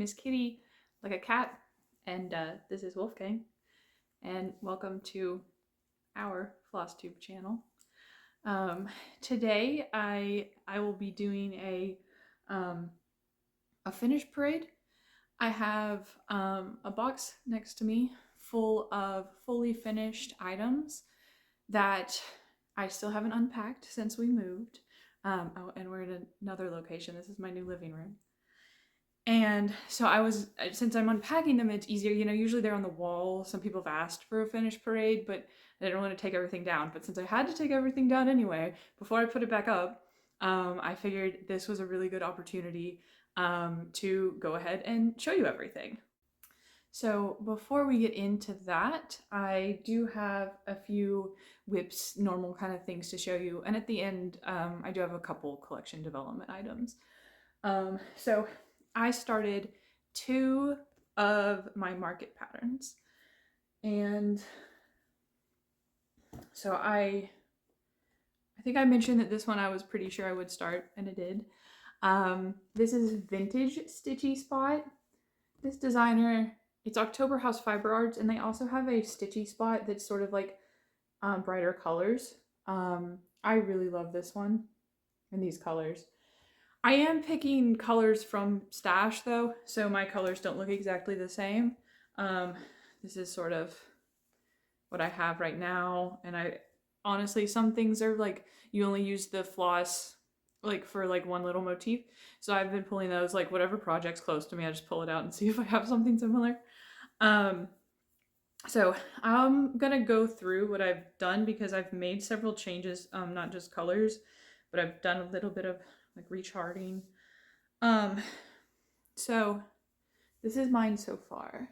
name is Kitty, like a cat, and this is Wolfgang, and welcome to our Flosstube channel. Today I will be doing a finish parade. I have a box next to me full of fully finished items that I still haven't unpacked since we moved. Oh, and we're in another location. This is my new living room. And so since I'm unpacking them, it's easier, usually they're on the wall. Some people have asked for a finished parade, but I didn't want to take everything down. But since I had to take everything down anyway, before I put it back up, I figured this was a really good opportunity to go ahead and show you everything. So before we get into that, I do have a few whips, normal kind of things to show you. And at the end, I do have a couple collection development items. So I started 2 of my market patterns. And so I think I mentioned that this one I was pretty sure I would start, and I did. This is Vintage Stitchy Spot. This designer, it's October House Fiber Arts, and they also have a Stitchy Spot that's sort of like brighter colors. I really love this one and these colors. I am picking colors from Stash though, so my colors don't look exactly the same. This is sort of what I have right now, and I honestly, some things are like you only use the floss like for like one little motif, so I've been pulling those, like whatever project's close to me, I just pull it out and see if I have something similar. So I'm gonna go through what I've done because I've made several changes, not just colors, but I've done a little bit of like recharting. So this is mine so far.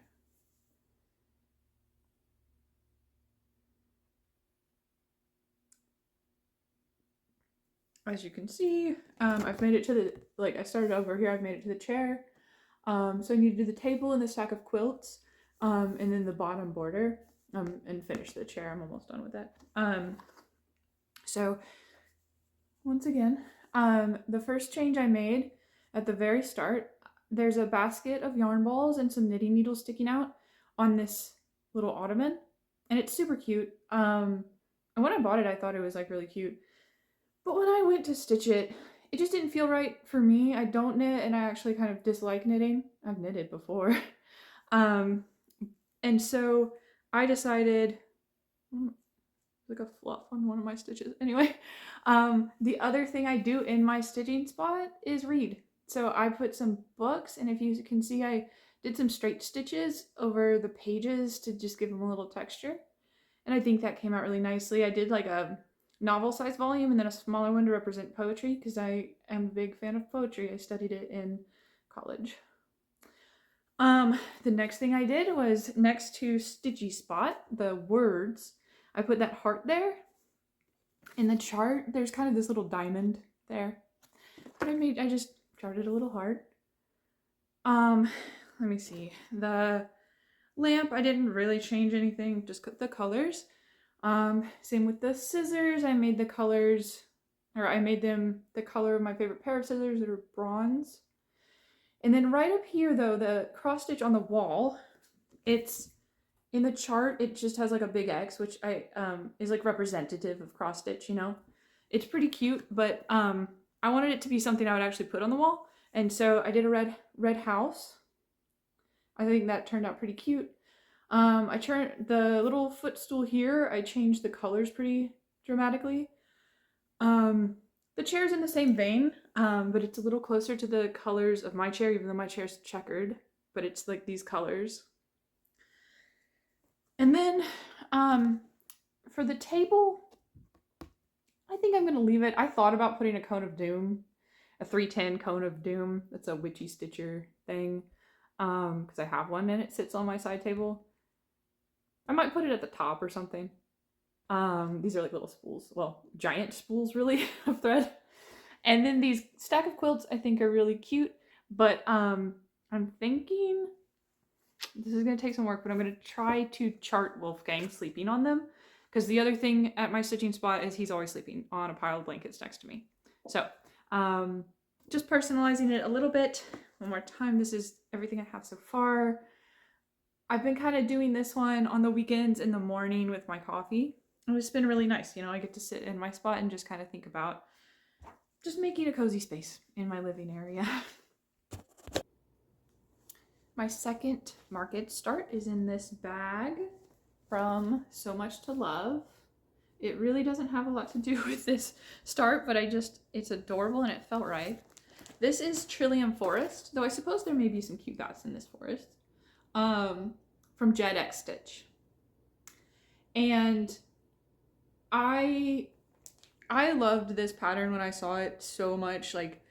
As you can see, I've made it to the, like I started over here, I've made it to the chair. So I need to do the table and the stack of quilts, and then the bottom border, and finish the chair. I'm almost done with that. So once again, the first change I made at the very start, there's a basket of yarn balls and some knitting needles sticking out on this little ottoman, and it's super cute. And when I bought it, I thought it was like really cute. But when I went to stitch it, it just didn't feel right for me. I don't knit, and I actually kind of dislike knitting. I've knitted before. And so I decided, like a fluff on one of my stitches. Anyway, the other thing I do in my stitching spot is read. So I put some books, and if you can see, I did some straight stitches over the pages to just give them a little texture. And I think that came out really nicely. I did like a novel size volume and then a smaller one to represent poetry because I am a big fan of poetry. I studied it in college. The next thing I did was next to Stitchy Spot, the words, I put that heart there. In the chart, there's kind of this little diamond there. But I just charted a little heart. Let me see. The lamp, I didn't really change anything, just the colors. Same with the scissors. I made the colors, or I made them the color of my favorite pair of scissors that are bronze. And then right up here though, the cross stitch on the wall, it's in the chart, it just has like a big X, which is like representative of cross stitch, It's pretty cute, but I wanted it to be something I would actually put on the wall. And so I did a red house. I think that turned out pretty cute. I turned the little footstool here, I changed the colors pretty dramatically. The chair's in the same vein, but it's a little closer to the colors of my chair, even though my chair's checkered, but it's like these colors. And then for the table, I think I'm gonna leave it. I thought about putting a cone of doom, a 310 cone of doom. That's a witchy stitcher thing, because I have one and it sits on my side table. I might put it at the top or something. These are like little spools, well, giant spools really of thread. And then these stack of quilts I think are really cute, but I'm thinking this is gonna take some work, but I'm gonna try to chart Wolfgang sleeping on them, because the other thing at my stitching spot is he's always sleeping on a pile of blankets next to me. So just personalizing it a little bit one more time. This is everything I have so far. I've been kind of doing this one on the weekends in the morning with my coffee. And it's been really nice. You know, I get to sit in my spot and just kind of think about just making a cozy space in my living area. My second market start is in this bag from So Much to Love. It really doesn't have a lot to do with this start, but it's adorable and it felt right. This is Trillium Forest, though I suppose there may be some cute dots in this forest, from Jed X Stitch. And I loved this pattern when I saw it so much. Like,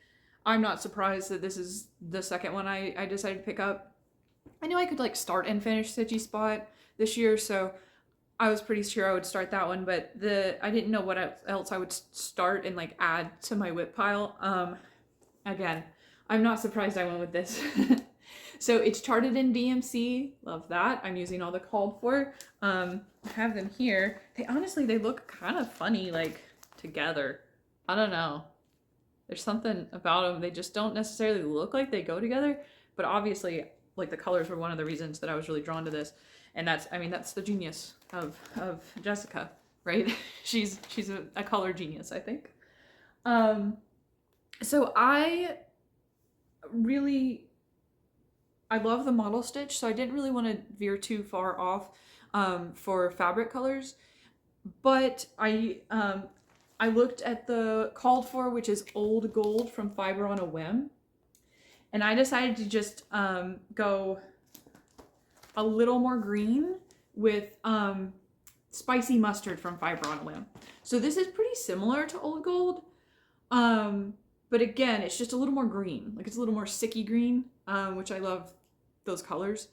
I'm not surprised that this is the second one I decided to pick up. I knew I could like start and finish Stitchy Spot this year, so I was pretty sure I would start that one, but I didn't know what else I would start and like add to my whip pile. Again, I'm not surprised I went with this. So it's charted in DMC, love that. I'm using all the called for. I have them here. They look kind of funny like together. I don't know. There's something about them. They just don't necessarily look like they go together, but obviously like the colors were one of the reasons that I was really drawn to this. And that's the genius of Jessica, right? she's a color genius, I think. So I love the model stitch, so I didn't really want to veer too far off for fabric colors, but I looked at the called for, which is Old Gold from Fiber on a Whim, and I decided to just go a little more green with Spicy Mustard from Fiber on a Whim. So this is pretty similar to Old Gold, but again, it's just a little more green. Like, it's a little more sicky green, which I love those colors.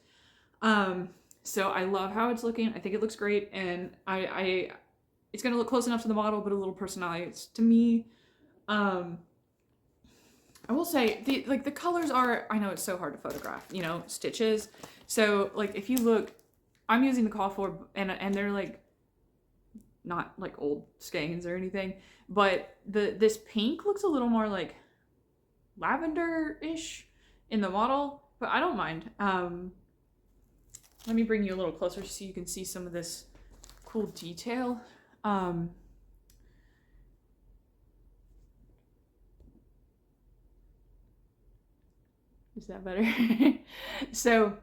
So I love how it's looking. I think it looks great, and it's gonna look close enough to the model, but a little personalized to me. I will say the colors are, I know it's so hard to photograph, you know, stitches. So like if you look, I'm using the call for, and they're like not like old skeins or anything, but this pink looks a little more like lavender-ish in the model, but I don't mind. Let me bring you a little closer so you can see some of this cool detail. Is that better? So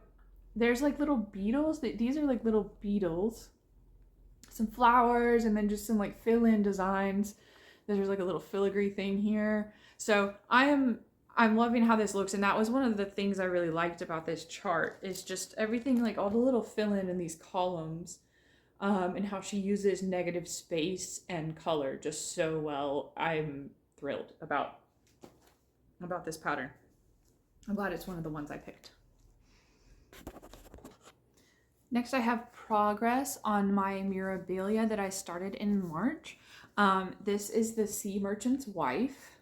there's like little beetles. These are like little beetles. Some flowers, and then just some like fill-in designs. There's like a little filigree thing here. So I'm loving how this looks, and that was one of the things I really liked about this chart, is just everything, like all the little fill-in in these columns, and how she uses negative space and color just so well. I'm thrilled about this pattern. I'm glad it's one of the ones I picked. Next, I have progress on my Mirabilia that I started in March. This is the Sea Merchant's Wife.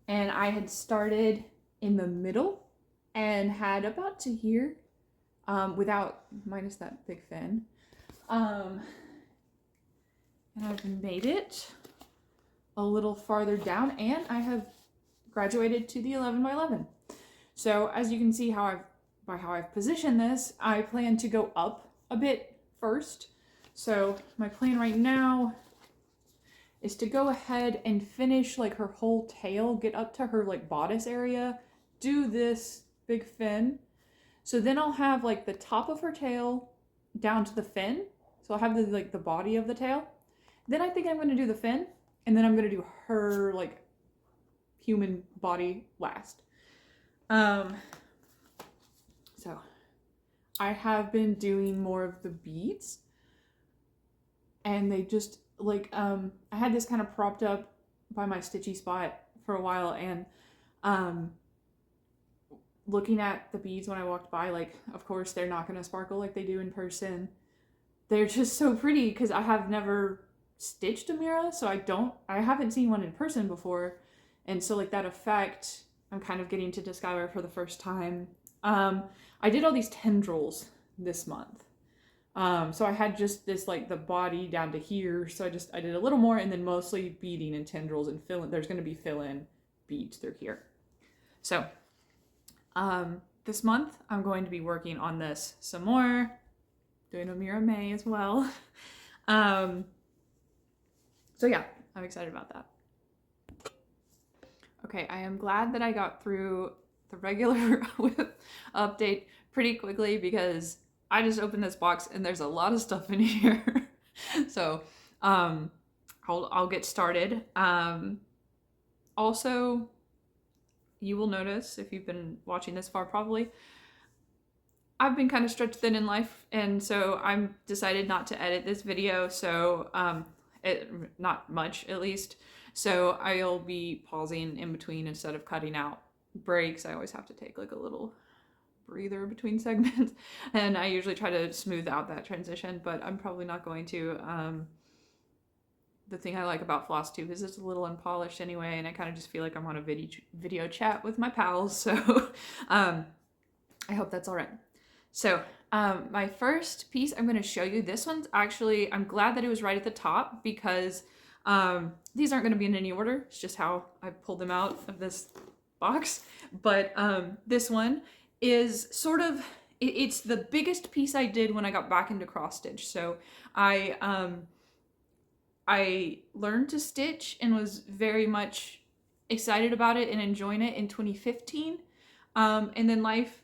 And I had started in the middle and had about to here, minus that big fin. And I've made it a little farther down, and I have graduated to the 11 by 11. So as you can see by how I've positioned this, I plan to go up a bit first. So my plan right now is to go ahead and finish like her whole tail, get up to her like bodice area, do this big fin. So then I'll have like the top of her tail down to the fin. So I'll have the body of the tail. Then I think I'm gonna do the fin, and then I'm gonna do her like human body last. So I have been doing more of the beads, and they just like, I had this kind of propped up by my Stitchy Spot for a while, and looking at the beads when I walked by, like, of course they're not gonna sparkle like they do in person. They're just so pretty because I have never stitched a Mira, so I haven't seen one in person before, and so like that effect I'm kind of getting to discover for the first time. I did all these tendrils this month. So I had just this like the body down to here. So I did a little more, and then mostly beading and tendrils and fill-in. There's going to be fill-in beads through here. So this month I'm going to be working on this some more, doing a Mira May as well. So yeah, I'm excited about that. Okay, I am glad that I got through the regular whip update pretty quickly because I just opened this box and there's a lot of stuff in here. So I'll get started. Also, you will notice if you've been watching this far probably, I've been kind of stretched thin in life, and so I'm decided not to edit this video, so not much at least. So I'll be pausing in between instead of cutting out breaks. I always have to take like a little breather between segments, and I usually try to smooth out that transition, but I'm probably not going to. The thing I like about Flosstube is it's a little unpolished anyway, and I kind of just feel like I'm on a video chat with my pals, so I hope that's all right. So my first piece I'm going to show you, this one's actually, I'm glad that it was right at the top because these aren't going to be in any order. It's just how I pulled them out of this box. But this one is sort of, it's the biggest piece I did when I got back into cross stitch. So I learned to stitch and was very much excited about it and enjoying it in 2015. And then life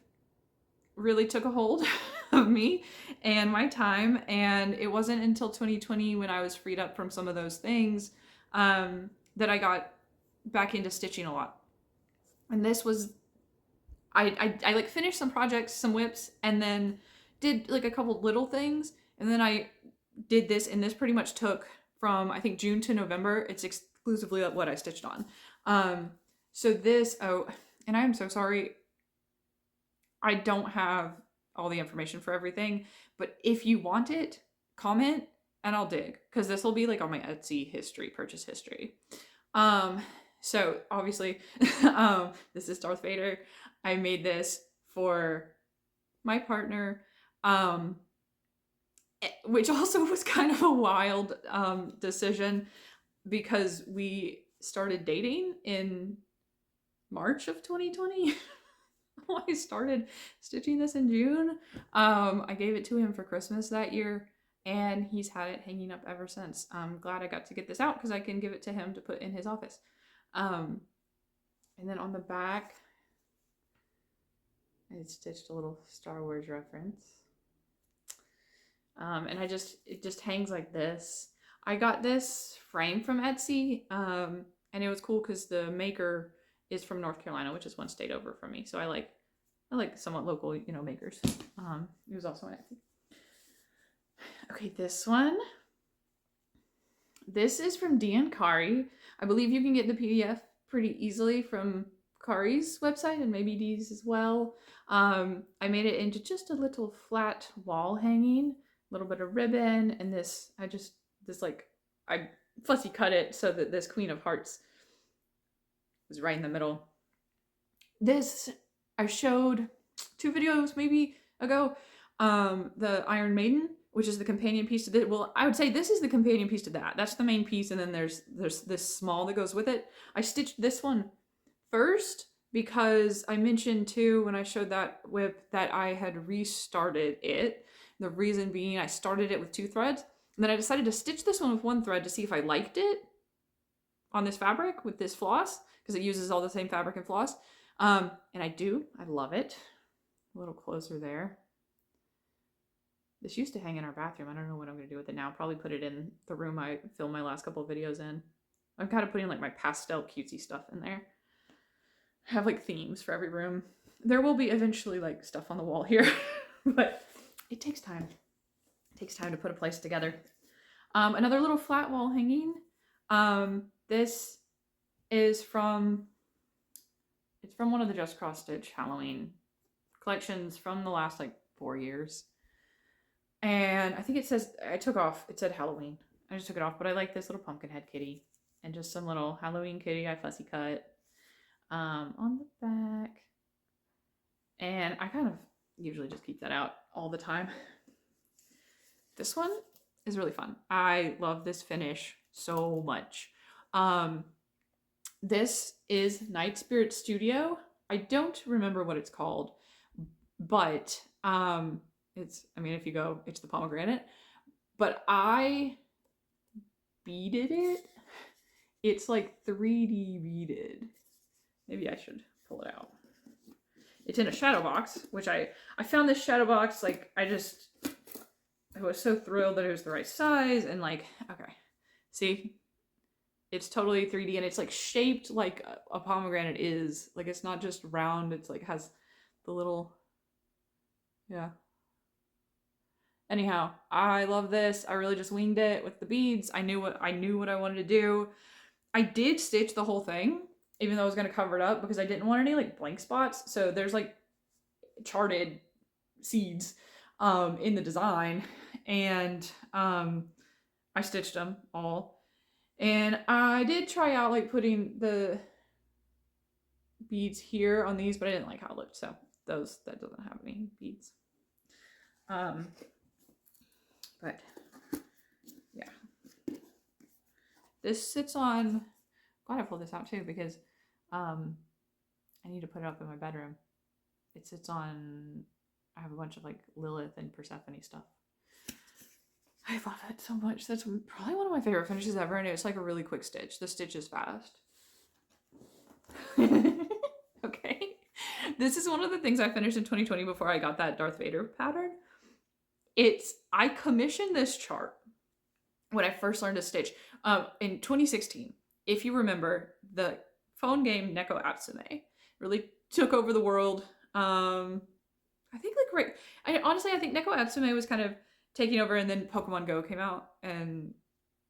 really took a hold of me and my time, and it wasn't until 2020 when I was freed up from some of those things that I got back into stitching a lot. And this was I like finished some projects, some whips, and then did like a couple little things, and then I did this, and this pretty much took from I think June to November. It's exclusively what I stitched on. So this, oh, and I am so sorry, I don't have all the information for everything, but if you want it, comment and I'll dig, because this will be like on my Etsy history, purchase history. So obviously, this is Darth Vader. I made this for my partner, which also was kind of a wild decision because we started dating in March of 2020. I started stitching this in June. I gave it to him for Christmas that year, and he's had it hanging up ever since. I'm glad I got to get this out because I can give it to him to put in his office. And then on the back, I stitched a little Star Wars reference. And it just hangs like this. I got this frame from Etsy, and it was cool because the maker is from North Carolina, which is one state over from me. So I like somewhat local, makers. It was also on Etsy. Okay, this one. This is from Dean Kari. I believe you can get the PDF pretty easily from Kari's website and maybe Dee's as well. I made it into just a little flat wall hanging, a little bit of ribbon, and I fussy cut it so that this Queen of Hearts was right in the middle. This I showed 2 videos maybe ago, the Iron Maiden, which is the companion piece to this. Well, I would say this is the companion piece to that. That's the main piece, and then there's this small that goes with it. I stitched this one first because I mentioned too when I showed that whip that I had restarted it. The reason being I started it with 2 threads, and then I decided to stitch this one with 1 thread to see if I liked it on this fabric with this floss, because it uses all the same fabric and floss. And I do. I love it. A little closer there. This used to hang in our bathroom. I don't know what I'm going to do with it now. Probably put it in the room I filmed my last couple of videos in. I'm kind of putting like my pastel cutesy stuff in there. I have like themes for every room. There will be eventually like stuff on the wall here, but it takes time. It takes time to put a place together. Another little flat wall hanging. This is from one of the Just Cross Stitch Halloween collections from the last like 4 years. And I think it said Halloween. I just took it off, but I like this little pumpkin head kitty and just some little Halloween kitty I fussy cut on the back. And I kind of usually just keep that out all the time. This one is really fun. I love this finish so much. This is Night Spirit Studio. I don't remember what it's called, but it's, I mean, if you go, it's the pomegranate, but I beaded it. It's like 3D beaded. Maybe I should pull it out. It's in a shadow box, which I found this shadow box, like, I was so thrilled that it was the right size, and like, okay, see, it's totally 3D, and it's like shaped like a pomegranate is. Like, it's not just round, it's like has the little, yeah. Anyhow, I love this. I really just winged it with the beads. I knew what I wanted to do. I did stitch the whole thing, even though I was going to cover it up, because I didn't want any like blank spots. So there's like charted seeds in the design, and I stitched them all. And I did try out like putting the beads here on these, but I didn't like how it looked, so that doesn't have any beads. But yeah, this sits on, glad I pulled this out too, because I need to put it up in my bedroom. It sits on, I have a bunch of like Lilith and Persephone stuff. I love it so much. That's probably one of my favorite finishes ever, and it's like a really quick stitch. The stitch is fast. Okay. This is one of the things I finished in 2020 before I got that Darth Vader pattern. I commissioned this chart when I first learned to stitch in 2016. If you remember, the phone game Neko Atsume really took over the world. I think like I think Neko Atsume was kind of taking over, and then Pokemon Go came out and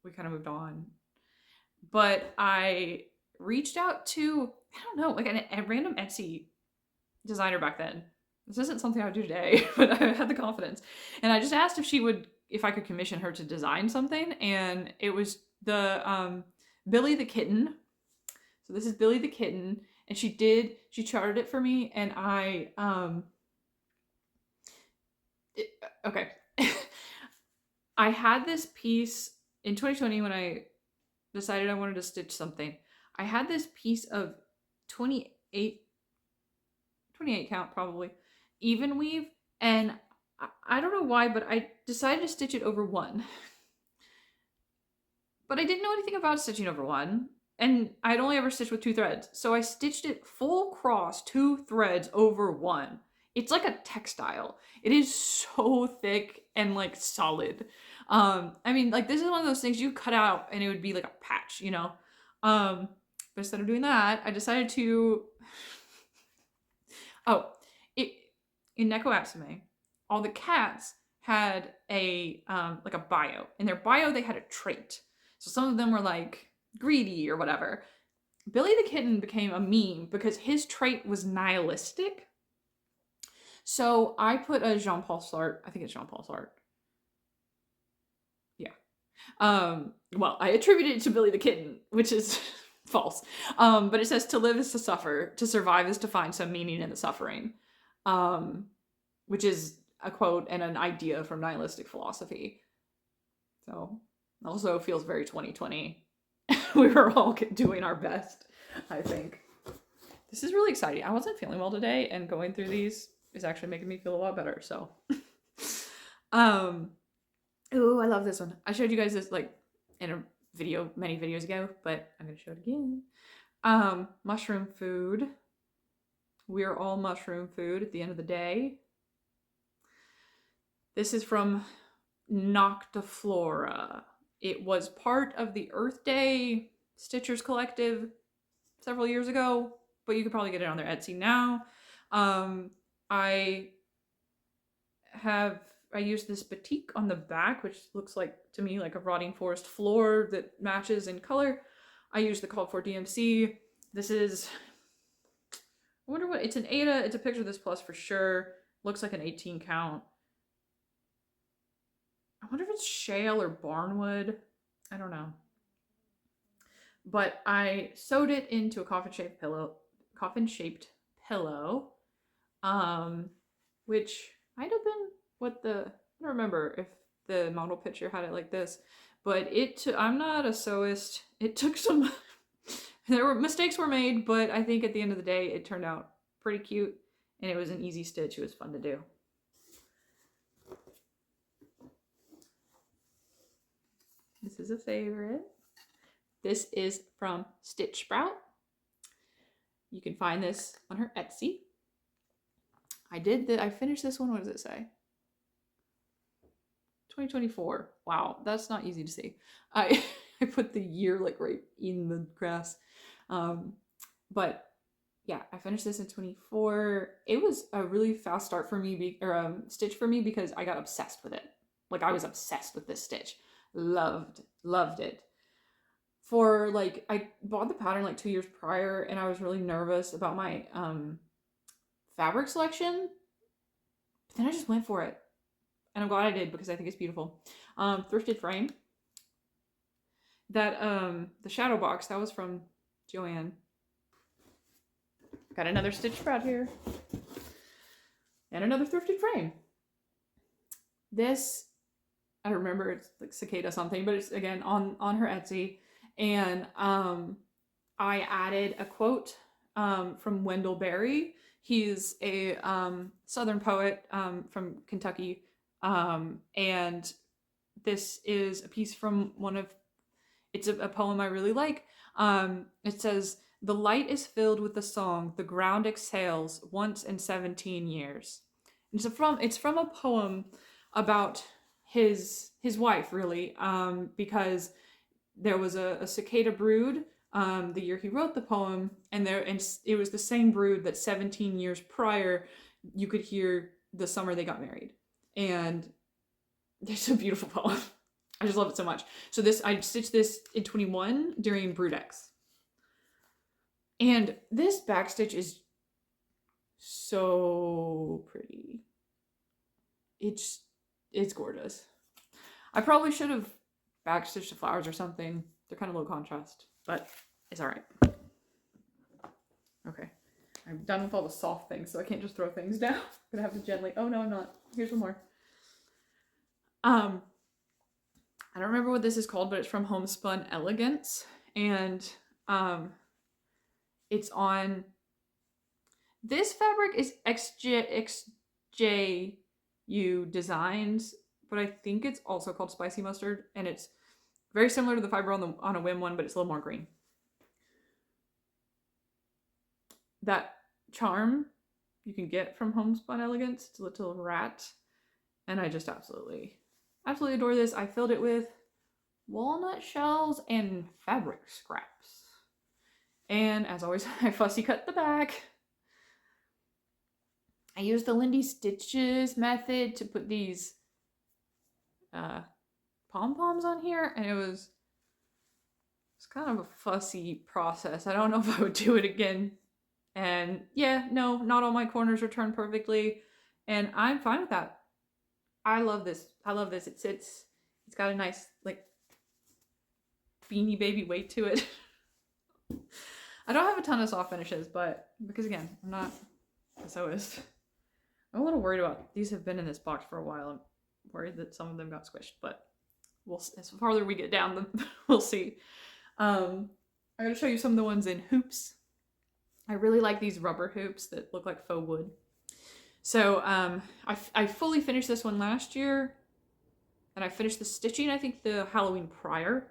we kind of moved on. But I reached out to, I don't know, like a random Etsy designer back then. This isn't something I would do today, but I had the confidence. And I just asked if I could commission her to design something. And it was the Billy the Kitten. So this is Billy the Kitten. And she charted it for me. And okay. I had this piece in 2020 when I decided I wanted to stitch something. I had this piece of 28 count probably, even weave, and I don't know why, but I decided to stitch it over one. But I didn't know anything about stitching over one, and I'd only ever stitched with 2 threads, so I stitched it full cross 2 threads over one. It's like a textile. It is so thick and like solid. I mean, like, this is one of those things you cut out and it would be like a patch, you know? But instead of doing that, I decided to, in Neko Atsume, all the cats had a, like a bio. In their bio, they had a trait. So some of them were like greedy or whatever. Billy the Kitten became a meme because his trait was nihilistic. So I put a Jean-Paul Sartre, I think it's Jean-Paul Sartre. Yeah. Well, I attributed it to Billy the Kitten, which is false. But it says to live is to suffer, to survive is to find some meaning in the suffering. Which is a quote and an idea from nihilistic philosophy. So also feels very 2020. We were all doing our best, I think. This is really exciting. I wasn't feeling well today, and going through these is actually making me feel a lot better, so. Ooh, I love this one. I showed you guys this like in a video many videos ago, but I'm gonna show it again. Mushroom food. We're all mushroom food at the end of the day. This is from Noctiflora. It was part of the Earth Day Stitchers Collective several years ago, but you could probably get it on their Etsy now. I used this batik on the back, which looks like, to me, like a rotting forest floor that matches in color. I used the called for DMC. This is, I wonder what, it's an Ada, it's a picture of this plus for sure. Looks like an 18 count. I wonder if it's shale or barnwood. I don't know. But I sewed it into a coffin-shaped pillow, which might have been what I don't remember if the model picture had it like this, but I'm not a sewist. It took some, mistakes were made, but I think at the end of the day, it turned out pretty cute, and it was an easy stitch. It was fun to do. This is a favorite. This is from Stitch Sprout. You can find this on her Etsy. I finished this one. What does it say? 2024. Wow, that's not easy to see. I put the year like right in the grass. But yeah, I finished this in 24. It was a really fast start for me, stitch for me, because I got obsessed with it. Like, I was obsessed with this stitch. Loved it. For like, I bought the pattern like 2 years prior, and I was really nervous about my fabric selection. But then I just went for it. And I'm glad I did, because I think it's beautiful. Thrifted frame. That, the shadow box, that was from Joanne. Got another Stitch Sprout here. And another thrifted frame. This, I don't remember, it's like cicada something, but it's again on her Etsy. And I added a quote from Wendell Berry. He's a Southern poet from Kentucky. And this is a piece from it's a poem I really like. It says, "The light is filled with the song the ground exhales once in 17 years." And it's from a poem about his wife, really, because there was a cicada brood the year he wrote the poem, and it was the same brood that 17 years prior you could hear the summer they got married. And it's a beautiful poem. I just love it so much. So I stitched this in 21 during Brood X. And this backstitch is so pretty. It's gorgeous. I probably should have backstitched the flowers or something. They're kind of low contrast, but it's all right. Okay. I'm done with all the soft things, so I can't just throw things down. I'm gonna have to gently, oh no, I'm not. Here's one more. I don't remember what this is called, but it's from Homespun Elegance. And it's on, this fabric is XJU Designs, but I think it's also called Spicy Mustard, and it's very similar to the fiber on a Whim one, but it's a little more green. That charm you can get from Homespun Elegance, it's a little rat, and I just absolutely adore this. I filled it with walnut shells and fabric scraps. And as always, I fussy cut the back. I used the Lindy Stitches method to put these pom-poms on here, and it's kind of a fussy process. I don't know if I would do it again. And yeah, no, not all my corners are turned perfectly, and I'm fine with that. I love this. It's got a nice like Beanie Baby weight to it. I don't have a ton of soft finishes, but because again, I'm not a sewist. I'm a little worried about, these have been in this box for a while. I'm worried that some of them got squished, but as farther we get down, we'll see. I'm going to show you some of the ones in hoops. I really like these rubber hoops that look like faux wood. So I fully finished this one last year, and I finished the stitching, I think, the Halloween prior.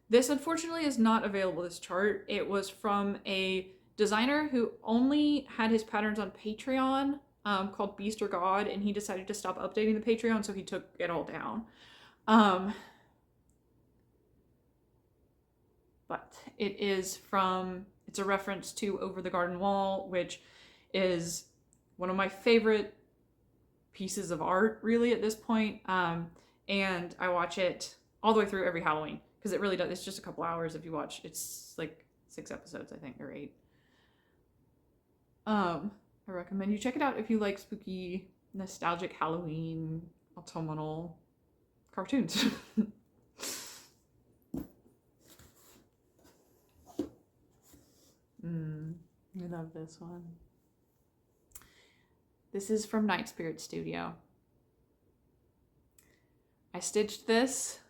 This, unfortunately, is not available, this chart. It was from a designer who only had his patterns on Patreon, called Beast or God, and he decided to stop updating the Patreon, so he took it all down. But it's a reference to Over the Garden Wall, which is one of my favorite pieces of art, really, at this point. And I watch it all the way through every Halloween, because it really does. It's just a couple hours if you watch. It's like 6 episodes, I think, or 8. I recommend you check it out if you like spooky, nostalgic Halloween autumnal cartoons. I love this one. This is from Night Spirit Studio. I stitched this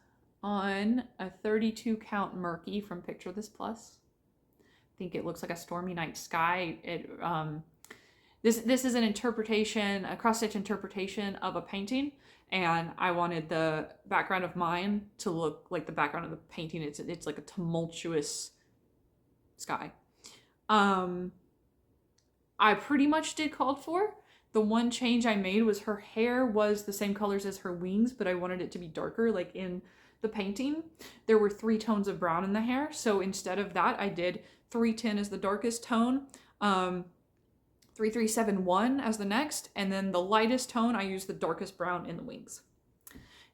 on a 32 count Murky from Picture This Plus. I think it looks like a stormy night sky. This is an interpretation, a cross-stitch interpretation of a painting, and I wanted the background of mine to look like the background of the painting. It's like a tumultuous sky. I pretty much did called for. The one change I made was her hair was the same colors as her wings, but I wanted it to be darker, like in the painting. There were 3 tones of brown in the hair, so instead of that, I did 310 as the darkest tone, 3371 as the next, and then the lightest tone, I used the darkest brown in the wings.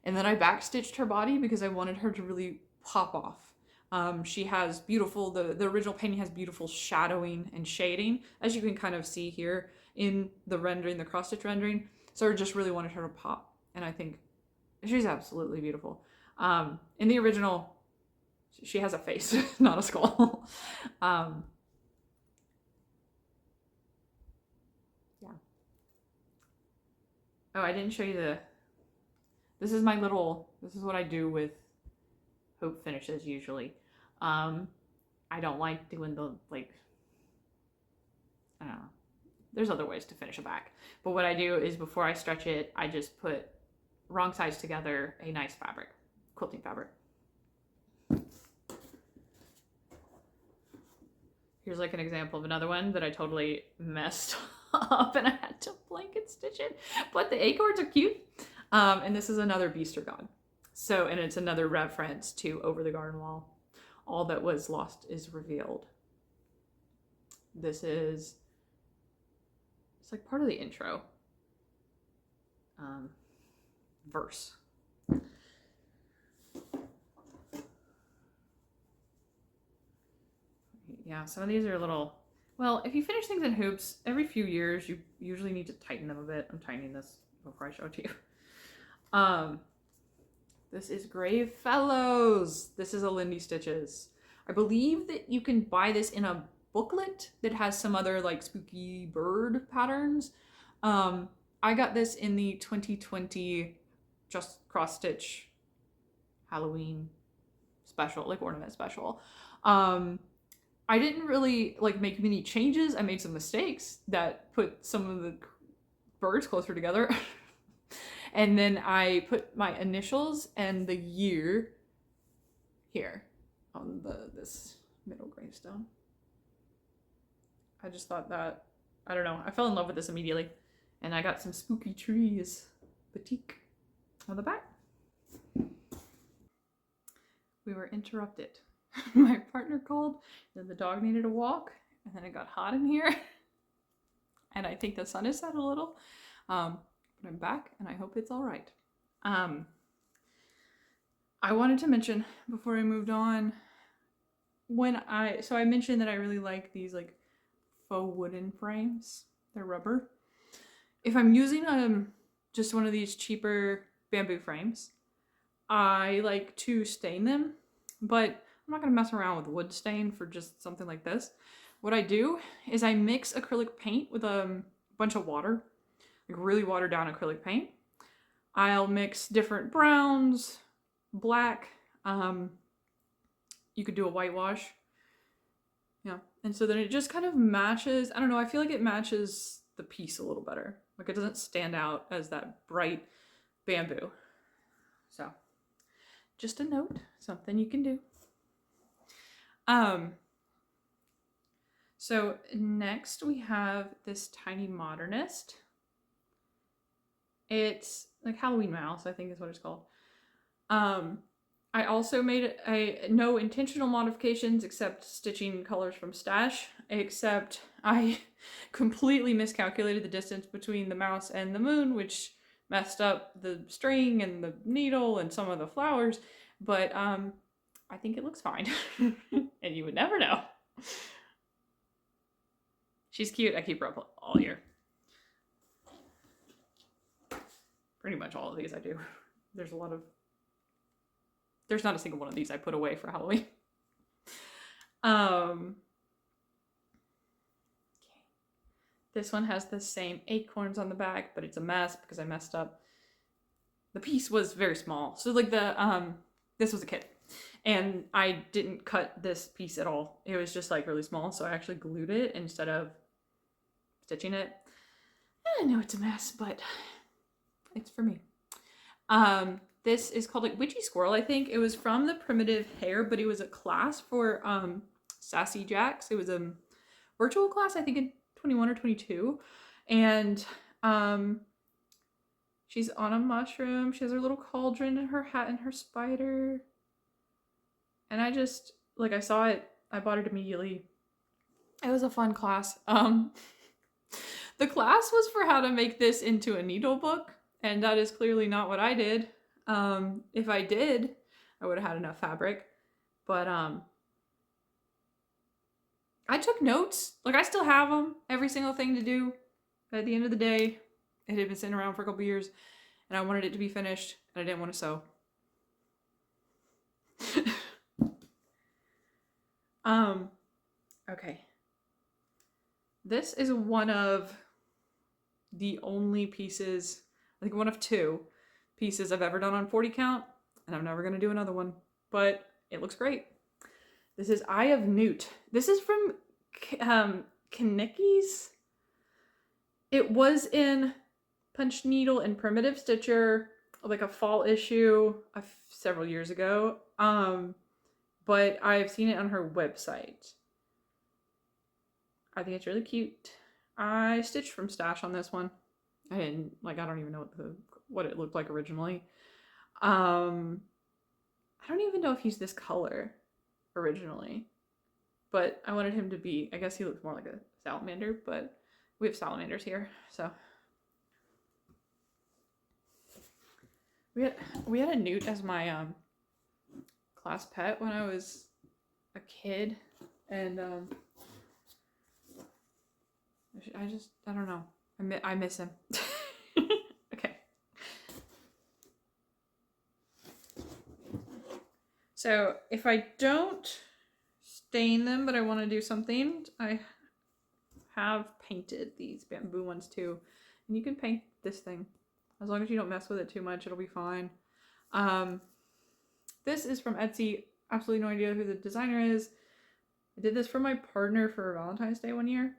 And then I backstitched her body because I wanted her to really pop off. She has beautiful, the original painting has beautiful shadowing and shading, as you can kind of see here in the rendering, the cross-stitch rendering. So I just really wanted her to pop. And I think she's absolutely beautiful. In the original, she has a face, not a skull. Yeah. Oh, I didn't show you this is what I do with hoop finishes usually. I don't like doing the, like, I don't know. There's other ways to finish a back. But what I do is before I stretch it, I just put wrong sides together a nice fabric, quilting fabric. Here's like an example of another one that I totally messed up and I had to blanket stitch it. But the acorns are cute. And this is another Beaster God. So, and it's another reference to Over the Garden Wall. All that was lost is revealed. This is, it's like part of the intro verse. Yeah, some of these are a little, well, if you finish things in hoops, every few years you usually need to tighten them a bit. I'm tightening this before I show it to you. This is Grave Fellows. This is a Lindy Stitches. I believe that you can buy this in a booklet that has some other like spooky bird patterns. I got this in the 2020 Just Cross Stitch Halloween special, like ornament special. I didn't really like make many changes. I made some mistakes that put some of the birds closer together. And then I put my initials and the year here on this middle gravestone. I just thought that, I don't know, I fell in love with this immediately. And I got some spooky trees batik on the back. We were interrupted. My partner called, then the dog needed a walk, and then it got hot in here. And I think the sun has set a little. But I'm back and I hope it's all right. I wanted to mention before I moved on, so I mentioned that I really like these like faux wooden frames. They're rubber. If I'm using just one of these cheaper bamboo frames, I like to stain them, but I'm not gonna mess around with wood stain for just something like this. What I do is I mix acrylic paint with a bunch of water, like really watered down acrylic paint. I'll mix different browns, black, you could do a whitewash. Yeah, and so then it just kind of matches, I don't know, I feel like it matches the piece a little better. Like it doesn't stand out as that bright bamboo. So, just a note, something you can do. So next we have this Tiny Modernist. It's like Halloween Mouse, I think is what it's called. I also made no intentional modifications except stitching colors from stash, except I completely miscalculated the distance between the mouse and the moon, which messed up the string and the needle and some of the flowers, but I think it looks fine. And you would never know. She's cute. I keep her up all year. Pretty much all of these I do. There's not a single one of these I put away for Halloween. Okay. This one has the same acorns on the back, but it's a mess because I messed up. The piece was very small. So like this was a kit. And I didn't cut this piece at all. It was just like really small, so I actually glued it instead of stitching it. I know it's a mess, but it's for me. This is called like Witchy Squirrel, I think. It was from the Primitive Hair, but it was a class for Sassy Jacks. It was a virtual class, I think in 21 or 22. And she's on a mushroom. She has her little cauldron and her hat and her spider. And I just, like, I saw it. I bought it immediately. It was a fun class. The class was for how to make this into a needle book, and that is clearly not what I did. If I did, I would have had enough fabric. But I took notes. Like, I still have them. Every single thing to do. But at the end of the day, it had been sitting around for a couple years, and I wanted it to be finished, and I didn't want to sew. Okay. This is one of the only pieces, I think one of two pieces I've ever done on 40 count, and I'm never going to do another one, but it looks great. This is Eye of Newt. This is from Kanicki's. It was in Punch Needle and Primitive Stitcher, like a fall issue several years ago, but I've seen it on her website. I think it's really cute. I stitched from stash on this one. I don't even know what it looked like originally. I don't even know if he's this color originally, but I wanted him to be, I guess he looks more like a salamander, but we have salamanders here, so. We had a newt as my class pet when I was a kid, and I don't know. I miss him. Okay. So if I don't stain them, but I want to do something, I have painted these bamboo ones too. And you can paint this thing. As long as you don't mess with it too much, it'll be fine. This is from Etsy. Absolutely no idea who the designer is. I did this for my partner for Valentine's Day one year.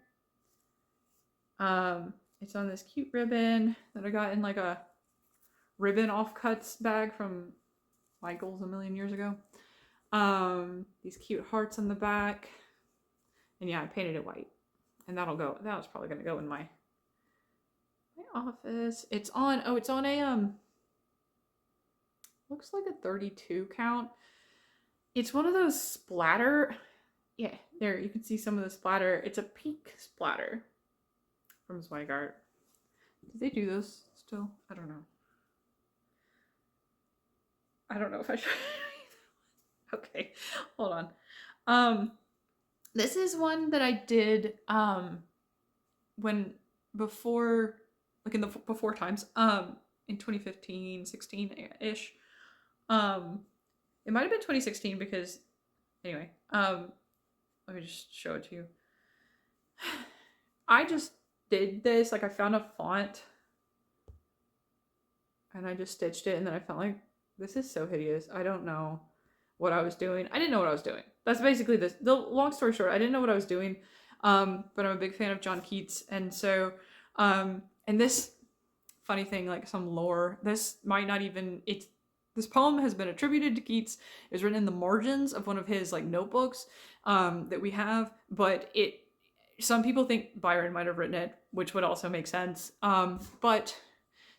It's on this cute ribbon that I got in like a ribbon offcuts bag from Michael's a million years ago. These cute hearts on the back. And yeah, I painted it white. And that was probably gonna go in my office. It's on a looks like a 32 count. It's one of those splatter. Yeah, there you can see some of the splatter. It's a pink splatter from Zweigart. Do they do those still? I don't know. I don't know if I should. Okay, hold on. This is one that I did before times, in 2015, 16-ish. It might have been 2016 because, anyway, let me just show it to you. I just did this, like I found a font and I just stitched it, and then I felt like, this is so hideous. I don't know what I was doing. I didn't know what I was doing. That's basically this. The long story short, I didn't know what I was doing, but I'm a big fan of John Keats, and so, and this funny thing, like some lore, this might not even, this poem has been attributed to Keats. It was written in the margins of one of his like notebooks that we have, but some people think Byron might have written it, which would also make sense. But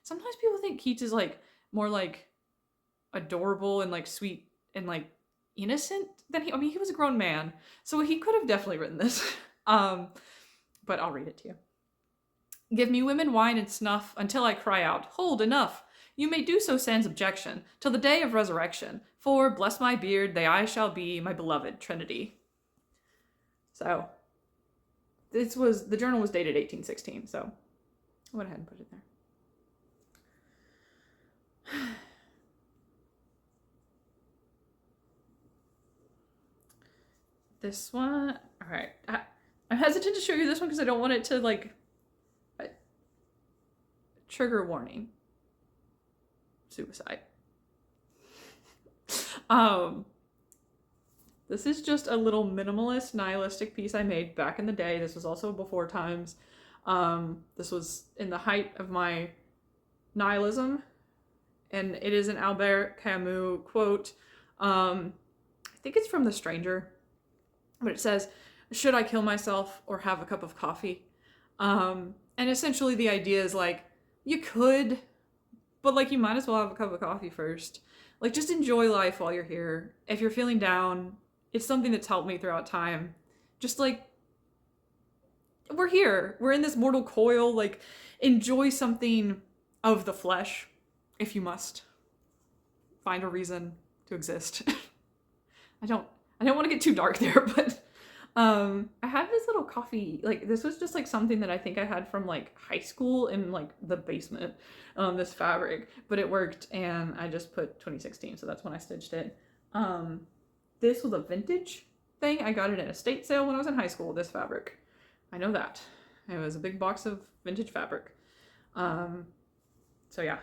sometimes people think Keats is like more like adorable and like sweet and like innocent than he was a grown man, so he could have definitely written this. But I'll read it to you. Give me women, wine, and snuff until I cry out, hold, enough. You may do so sans objection, till the day of resurrection. For, bless my beard, they I shall be, my beloved Trinity. So, the journal was dated 1816, so I went ahead and put it there. This one, all right. I'm hesitant to show you this one because I don't want it to like, trigger warning. Suicide. This is just a little minimalist, nihilistic piece I made back in the day. This was also before times. This was in the height of my nihilism, and it is an Albert Camus quote. I think it's from The Stranger, but it says, "Should I kill myself or have a cup of coffee?" And essentially the idea is like, you could, but like you might as well have a cup of coffee first. Like, just enjoy life while you're here. If you're feeling down, it's something that's helped me throughout time. Just like, we're here. We're in this mortal coil. Like, enjoy something of the flesh, if you must. Find a reason to exist. I don't want to get too dark there, but I have this little coffee, like, this was just like something that I think I had from like high school in like the basement, this fabric, but it worked, and I just put 2016, so that's when I stitched it. This was a vintage thing. I got it at a estate sale when I was in high school, this fabric. I know that. It was a big box of vintage fabric. So yeah.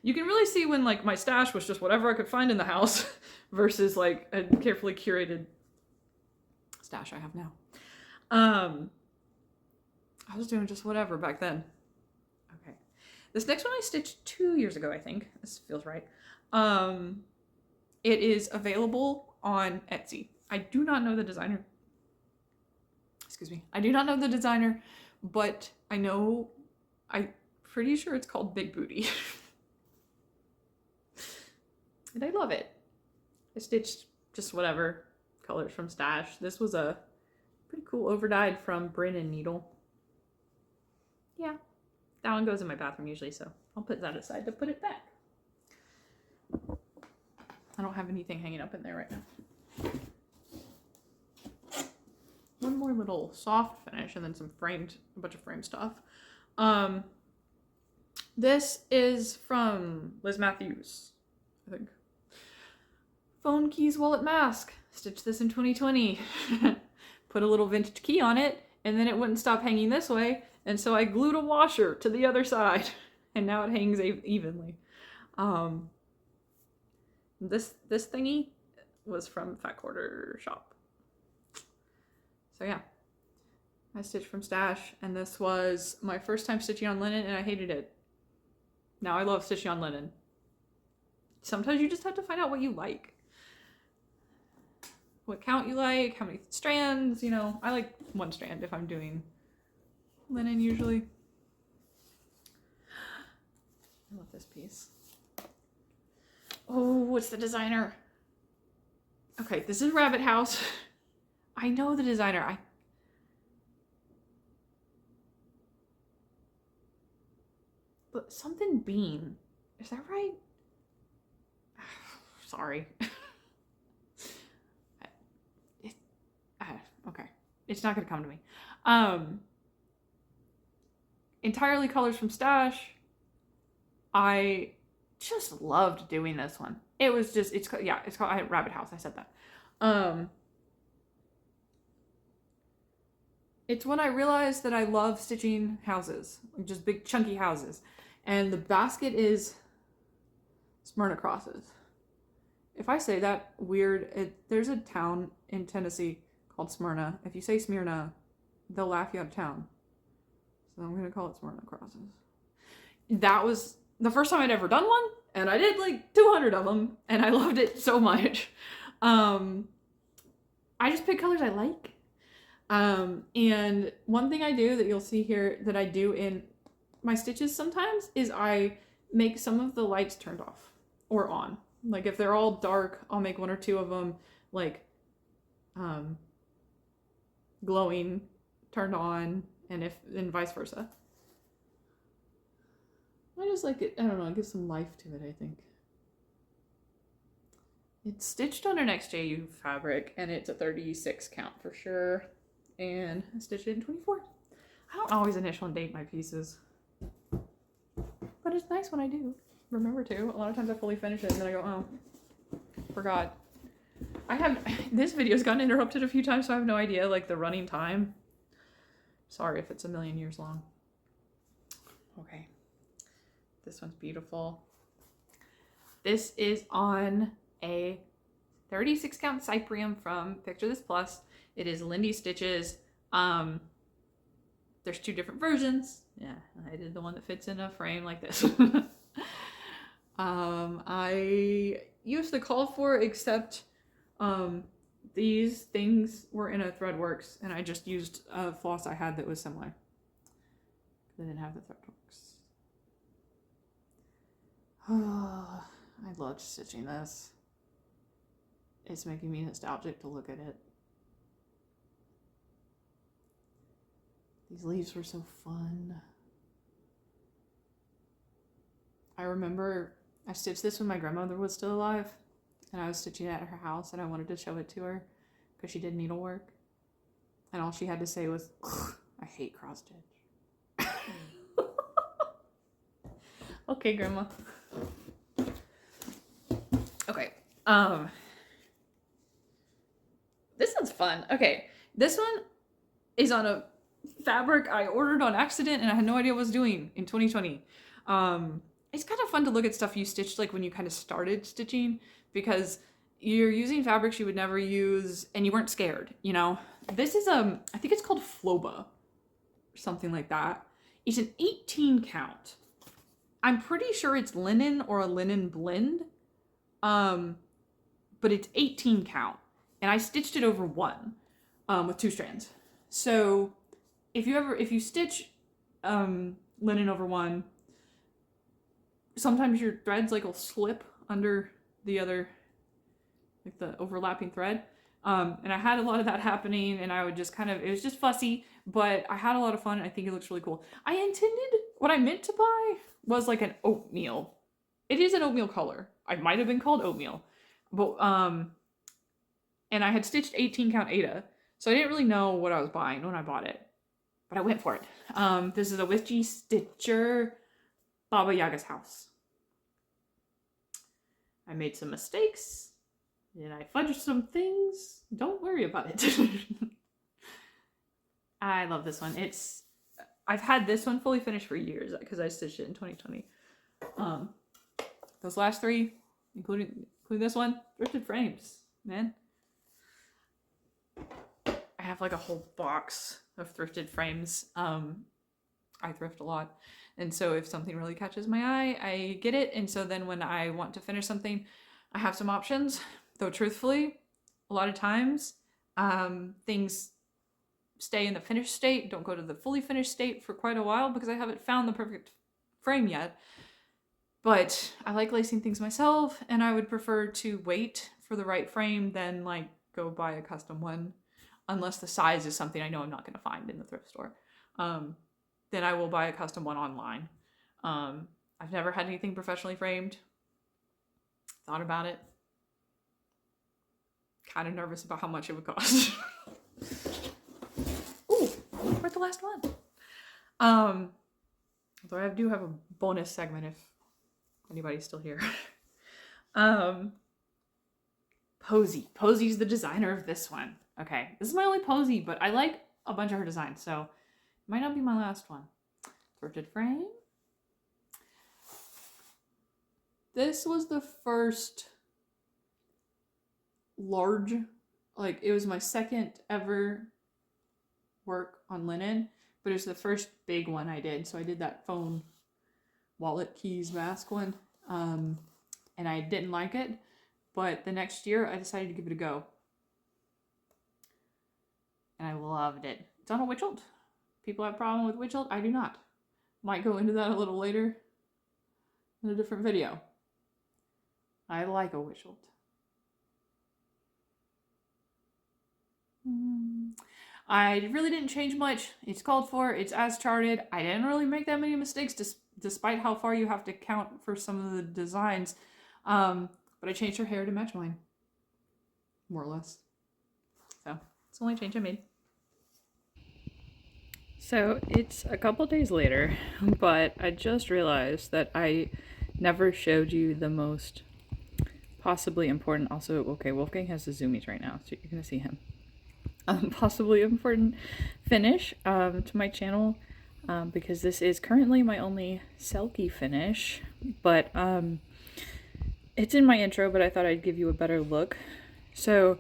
You can really see when like my stash was just whatever I could find in the house versus like a carefully curated stash I have now. I was doing just whatever back then. Okay. This next one I stitched 2 years ago, I think. This feels right. It is available on Etsy. I do not know the designer. Excuse me. I do not know the designer, but I'm pretty sure it's called Big Booty. And I love it. I stitched just whatever colors from stash. This was a pretty cool overdyed from Bryn & Needle. Yeah, that one goes in my bathroom usually, so I'll put that aside to put it back. I don't have anything hanging up in there right now. One more little soft finish and then a bunch of framed stuff. This is from Liz Matthews, I think. Phone, keys, wallet, mask. Stitched this in 2020. Put a little vintage key on it, and then it wouldn't stop hanging this way, and so I glued a washer to the other side, and now it hangs evenly. This thingy was from Fat Quarter Shop. So yeah, I stitched from stash, and this was my first time stitching on linen, and I hated it. Now I love stitching on linen. Sometimes you just have to find out what you like. What count you like, how many strands, you know. I like one strand if I'm doing linen usually. I love this piece. Oh, what's the designer? Okay, this is Rabbit House. I know the designer. But something Bean. Is that right? Sorry. Okay. It's not going to come to me. Entirely colors from stash. I just loved doing this one. It was just, it's called Rabbit House. I said that. It's when I realized that I love stitching houses, just big chunky houses. And the basket is Smyrna crosses. If I say that weird, there's a town in Tennessee called Smyrna. If you say Smyrna, they'll laugh you out of town. So I'm going to call it Smyrna crosses. That was the first time I'd ever done one, and I did like 200 of them, and I loved it so much. I just pick colors I like. And one thing I do that you'll see here that I do in my stitches sometimes is I make some of the lights turned off or on. Like if they're all dark, I'll make one or two of them like glowing, turned on, and vice versa. I just like it. I don't know. It gives some life to it, I think. It's stitched on an XJU fabric, and it's a 36 count for sure. And I stitched it in 24. I don't always initial and date my pieces, but it's nice when I do remember to. A lot of times I fully finish it and then I go, oh, forgot. This video's gotten interrupted a few times, so I have no idea like the running time. Sorry if it's a million years long. Okay. This one's beautiful. This is on a 36 count Cyprium from Picture This Plus. It is Lindy Stitches. There's 2 different versions. Yeah, I did the one that fits in a frame like this. I used the call for, except these things were in a Threadworks, and I just used a floss I had that was similar. I didn't have the Threadworks. Oh, I loved stitching this. It's making me nostalgic to look at it. These leaves were so fun. I remember I stitched this when my grandmother was still alive, and I was stitching it at her house, and I wanted to show it to her because she did needlework, and all she had to say was, "I hate cross stitch." Okay, Grandma. Okay. This one's fun. Okay, this one is on a fabric I ordered on accident, and I had no idea what I was doing in 2020. It's kind of fun to look at stuff you stitched like when you kind of started stitching, because you're using fabrics you would never use and you weren't scared, you know? This is I think it's called Floba or something like that. It's an 18 count. I'm pretty sure it's linen or a linen blend. But it's 18 count, and I stitched it over 1 with 2 strands. So if you stitch linen over 1, sometimes your threads like will slip under the other, like the overlapping thread. And I had a lot of that happening, and I would just it was just fussy, but I had a lot of fun, and I think it looks really cool. What I meant to buy was like an oatmeal. It is an oatmeal color. It might have been called oatmeal, but, and I had stitched 18 count Ada, so I didn't really know what I was buying when I bought it, but I went for it. This is a Witchy Stitcher Baba Yaga's house. I made some mistakes, and I fudged some things. Don't worry about it. I love this one. I've had this one fully finished for years because I stitched it in 2020. Those last 3, including this one, thrifted frames, man. I have like a whole box of thrifted frames. I thrift a lot, and so if something really catches my eye, I get it. And so then when I want to finish something, I have some options. Though truthfully, a lot of times things stay in the finished state, don't go to the fully finished state for quite a while because I haven't found the perfect frame yet. But I like lacing things myself, and I would prefer to wait for the right frame than like go buy a custom one, unless the size is something I know I'm not going to find in the thrift store. Then I will buy a custom one online. I've never had anything professionally framed. Thought about it. Kind of nervous about how much it would cost. Ooh, we're at the last one. Although I do have a bonus segment if anybody's still here. Posy. Posy's the designer of this one. Okay, this is my only Posy, but I like a bunch of her designs, so it might not be my last one. Thrifted frame. This was the first large, like it was my second ever work on linen, but it was the first big one I did. So I did that phone wallet keys mask one, and I didn't like it, but the next year I decided to give it a go, and I loved it. It's on a witch-ult. People have a problem with witch-ult. I do not. Might go into that a little later in a different video. I like a witch-ult. I really didn't change much. It's called for. It's as charted. I didn't really make that many mistakes, despite how far you have to count for some of the designs. But I changed her hair to match mine, more or less. So it's the only change I made. So it's a couple days later, but I just realized that I never showed you the most possibly important. Also, okay, Wolfgang has the zoomies right now, so you're gonna see him. Possibly important finish to my channel, because this is currently my only Selkie finish, but it's in my intro, but I thought I'd give you a better look So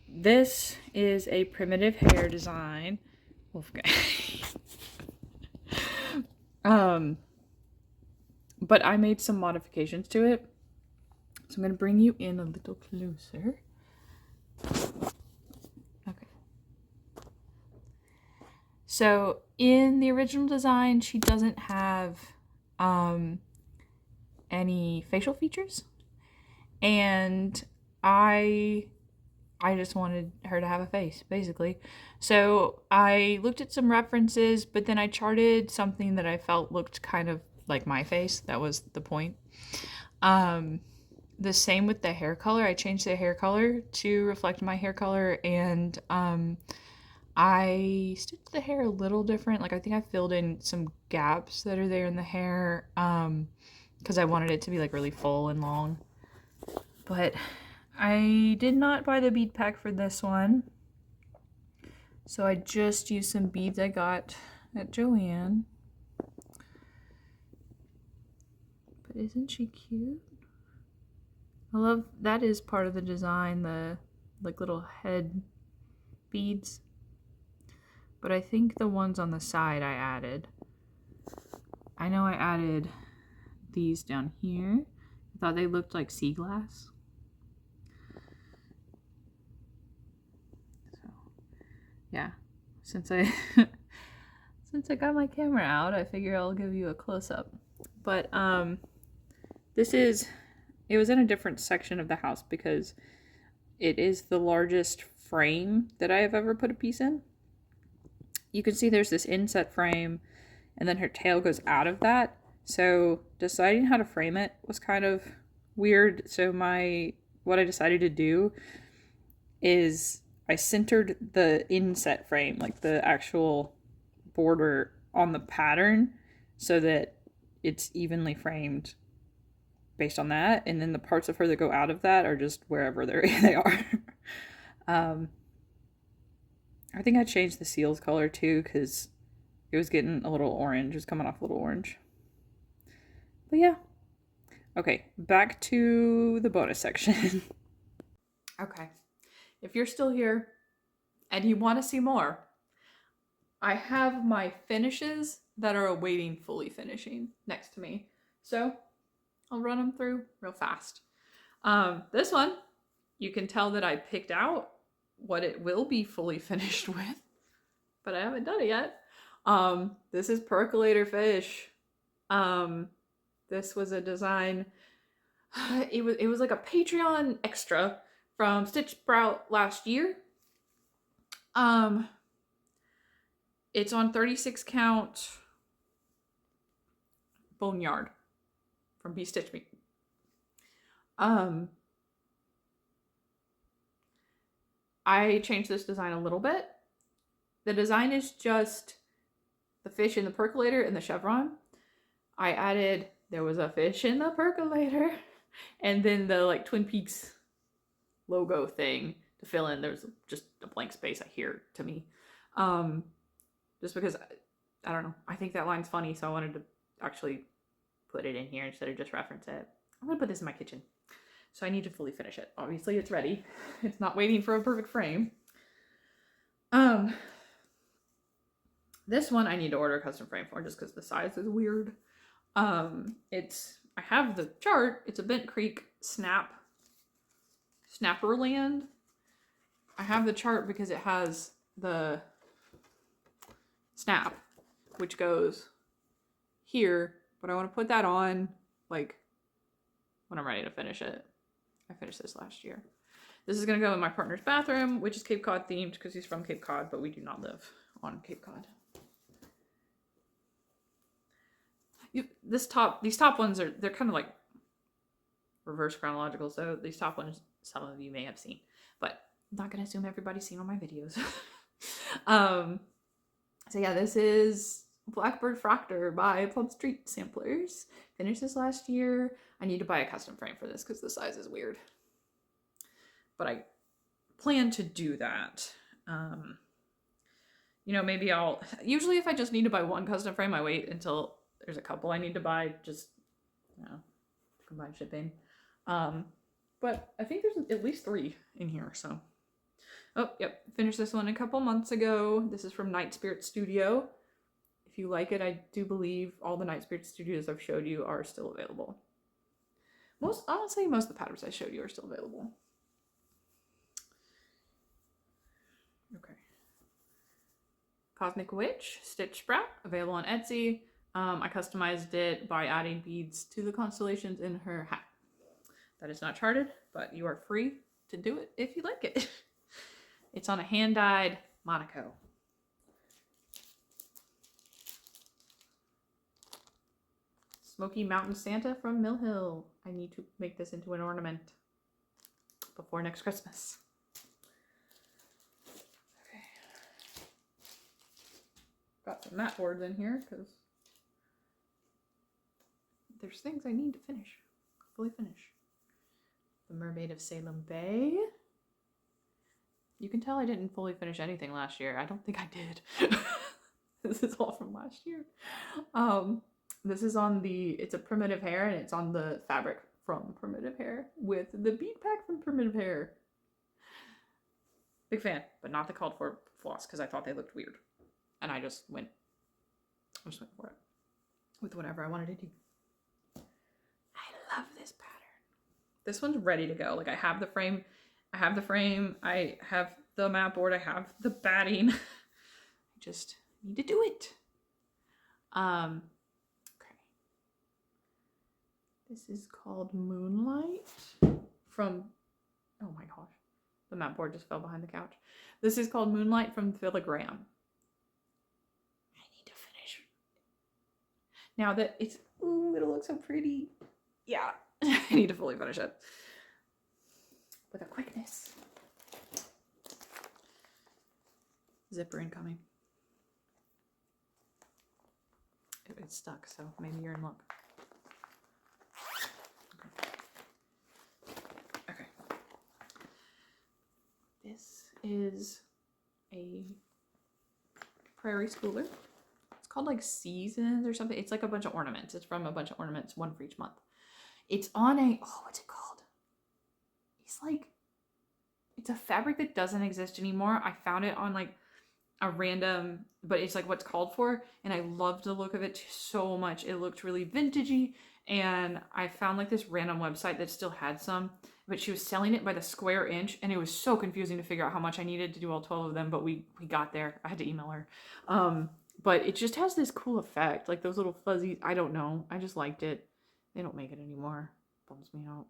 this is a primitive hair design. Okay. But I made some modifications to it. So I'm going to bring you in a little closer. Okay. So in the original design, she doesn't have any facial features. And I just wanted her to have a face, basically. So I looked at some references, but then I charted something that I felt looked kind of like my face. That was the point. The same with the hair color. I changed the hair color to reflect my hair color, and I stitched the hair a little different. Like, I think I filled in some gaps that are there in the hair because I wanted it to be like really full and long. But I did not buy the bead pack for this one. So I just used some beads I got at Joann. But isn't she cute? I love, that is part of the design, the like little head beads. But I think the ones on the side I added. I know I added these down here. I thought they looked like sea glass. So, yeah. Since I got my camera out, I figure I'll give you a close-up. But it was in a different section of the house because it is the largest frame that I have ever put a piece in. You can see there's this inset frame, and then her tail goes out of that. So deciding how to frame it was kind of weird. So what I decided to do is I centered the inset frame, like the actual border, on the pattern so that it's evenly framed based on that. And then the parts of her that go out of that are just wherever they are. I think I changed the seal's color too because it was getting a little orange. It was coming off a little orange. But yeah. Okay, back to the bonus section. Okay. If you're still here and you want to see more, I have my finishes that are awaiting fully finishing next to me. So I'll run them through real fast. This one, you can tell that I picked out what it will be fully finished with, but I haven't done it yet. This is Percolator Fish. This was a design. It was like a Patreon extra from Stitch Sprout last year. It's on 36 count Boneyard from Bee Stitch Me. I changed this design a little bit. The design is just the fish in the percolator and the chevron. I added, there was a fish in the percolator, and then the like Twin Peaks logo thing to fill in. There's just a blank space here to me. Just because, I don't know, I think that line's funny, so I wanted to actually put it in here instead of just reference it. I'm gonna put this in my kitchen, so I need to fully finish it. Obviously, it's ready. It's not waiting for a perfect frame. This one I need to order a custom frame for just because the size is weird. I have the chart. It's a Bent Creek Snapperland. I have the chart because it has the snap, which goes here, but I want to put that on like when I'm ready to finish it. I finished this last year. This is going to go in my partner's bathroom, which is Cape Cod themed because he's from Cape Cod, but we do not live on Cape Cod. These top ones they're kind of like reverse chronological, so these top ones some of you may have seen, but I'm not gonna assume everybody's seen all my videos. So yeah, this is Blackbird Fractor by Plum Street Samplers. Finished this last year. I need to buy a custom frame for this because the size is weird, but I plan to do that. Maybe usually if I just need to buy one custom frame, I wait until there's a couple I need to buy, just combine shipping. But but I think there's at least 3 in here, so. Oh, yep, finished this one a couple months ago. This is from Night Spirit Studio. If you like it, I do believe all the Night Spirit Studios I've showed you are still available. Honestly, most of the patterns I showed you are still available. Okay. Cosmic Witch, Stitch Sprout, available on Etsy. I customized it by adding beads to the constellations in her hat. That is not charted, but you are free to do it if you like it. It's on a hand-dyed Monaco. Smoky Mountain Santa from Mill Hill. I need to make this into an ornament before next Christmas. Okay. Got some mat boards in here because there's things I need to finish. Fully finish. The Mermaid of Salem Bay. You can tell I didn't fully finish anything last year. I don't think I did. This is all from last year. This is on it's a Primitive Hair, and it's on the fabric from Primitive Hair with the bead pack from Primitive Hair. Big fan, but not the called for floss because I thought they looked weird. And I just went for it with whatever I wanted to do. I love this pattern. This one's ready to go. Like I have the frame, I have the mat board, I have the batting. I just need to do it. Okay. This is called Moonlight from, oh my gosh, the mat board just fell behind the couch. This is called Moonlight from Filigram. I need to finish. Now that it's, ooh, it'll look so pretty. Yeah, I need to fully finish it. With a quickness. Zipper incoming. It's stuck, so maybe you're in luck. Okay. This is a prairie schooler. It's called like Seasons or something. It's like a bunch of ornaments. It's from a bunch of ornaments, one for each month. It's on what's it called? It's a fabric that doesn't exist anymore. I found it on like a random, but it's like what's called for, and I loved the look of it so much. It looked really vintagey, and I found like this random website that still had some, but she was selling it by the square inch, and it was so confusing to figure out how much I needed to do all 12 of them, but we got there. I had to email her. But it just has this cool effect, like those little fuzzies. I don't know. I just liked it. They don't make it anymore. Bums me out.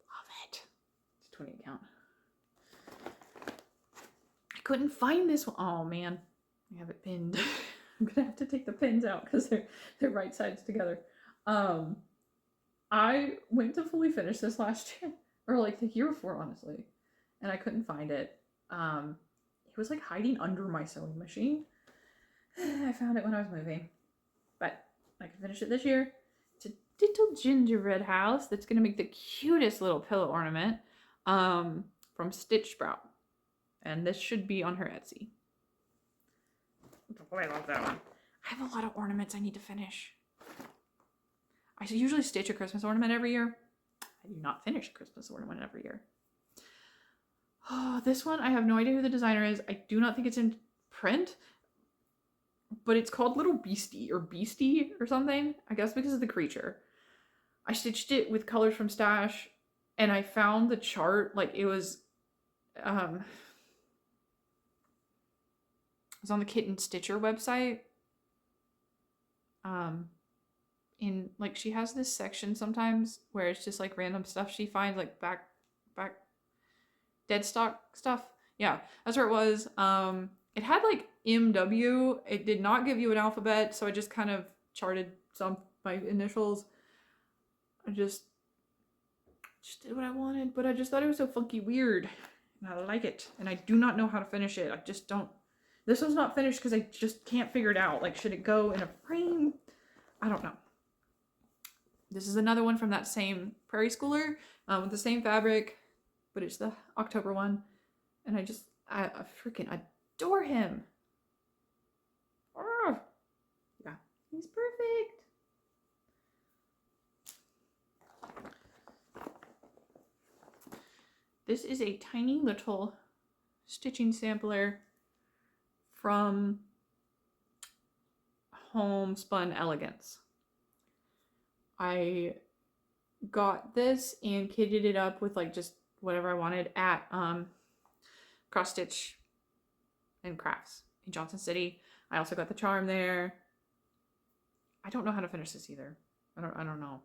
Love it. It's a 28 count. I couldn't find this one. Oh man, I have it pinned. I'm gonna have to take the pins out because they're right sides together. I went to fully finish this last year, or like the year before, honestly, and I couldn't find it. It was like hiding under my sewing machine. I found it when I was moving, but I can finish it this year. It's a little gingerbread house that's gonna make the cutest little pillow ornament from Stitch Sprout. And this should be on her Etsy. Oh, I love that one. I have a lot of ornaments I need to finish. I usually stitch a Christmas ornament every year. I do not finish a Christmas ornament every year. Oh, this one, I have no idea who the designer is. I do not think it's in print, but it's called Little Beastie or something. I guess because of the creature. I stitched it with colors from Stash, and I found the chart, like it was on the Kitten Stitcher website. In like she has this section sometimes where it's just like random stuff she finds, like back dead stock stuff. Yeah, that's where it was. It had like MW. It did not give you an alphabet, so I just kind of charted my initials. I just did what I wanted, but I just thought it was so funky weird, and I like it, and I do not know how to finish it. I just don't. This one's not finished because I just can't figure it out. Like, should it go in a frame? I don't know. This is another one from that same Prairie Schooler with the same fabric, but it's the October one. And I freaking adore him. Oh, yeah, he's perfect. This is a tiny little stitching sampler from Homespun Elegance. I got this and kitted it up with like just whatever I wanted at Cross Stitch and Crafts in Johnson City. I also got the charm there. I don't know how to finish this either. I don't know. I'm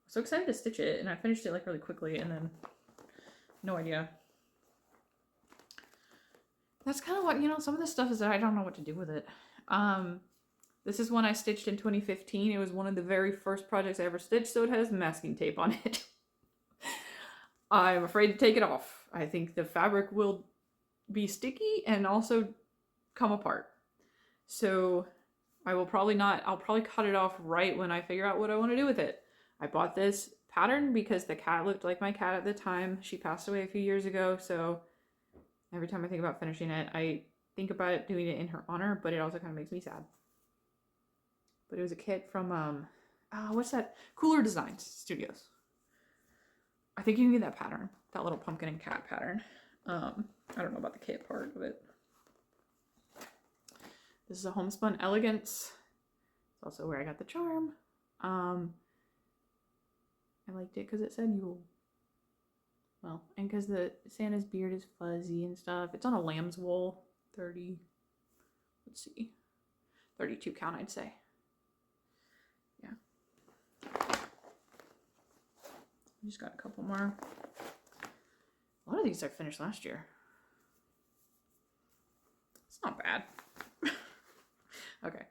so excited to stitch it, and I finished it like really quickly, and then no idea. That's kind of what, you know, some of this stuff is that I don't know what to do with it. This is one I stitched in 2015. It was one of the very first projects I ever stitched, so it has masking tape on it. I'm afraid to take it off. I think the fabric will be sticky and also come apart. So I will probably not, I'll probably cut it off right when I figure out what I want to do with it. I bought this pattern because the cat looked like my cat at the time. She passed away a few years ago, so every time I think about finishing it, I think about doing it in her honor, but it also kind of makes me sad. But it was a kit from, what's that? Cooler Designs Studios. I think you can get that pattern, that little pumpkin and cat pattern. I don't know about the kit part of it. This is a Homespun Elegance. It's also where I got the charm. I liked it because it said Yule. Well, and because the Santa's beard is fuzzy and stuff. It's on a lamb's wool. 30, let's see, 32 count, I'd say. Yeah. I just got a couple more. A lot of these I finished last year. It's not bad. Okay.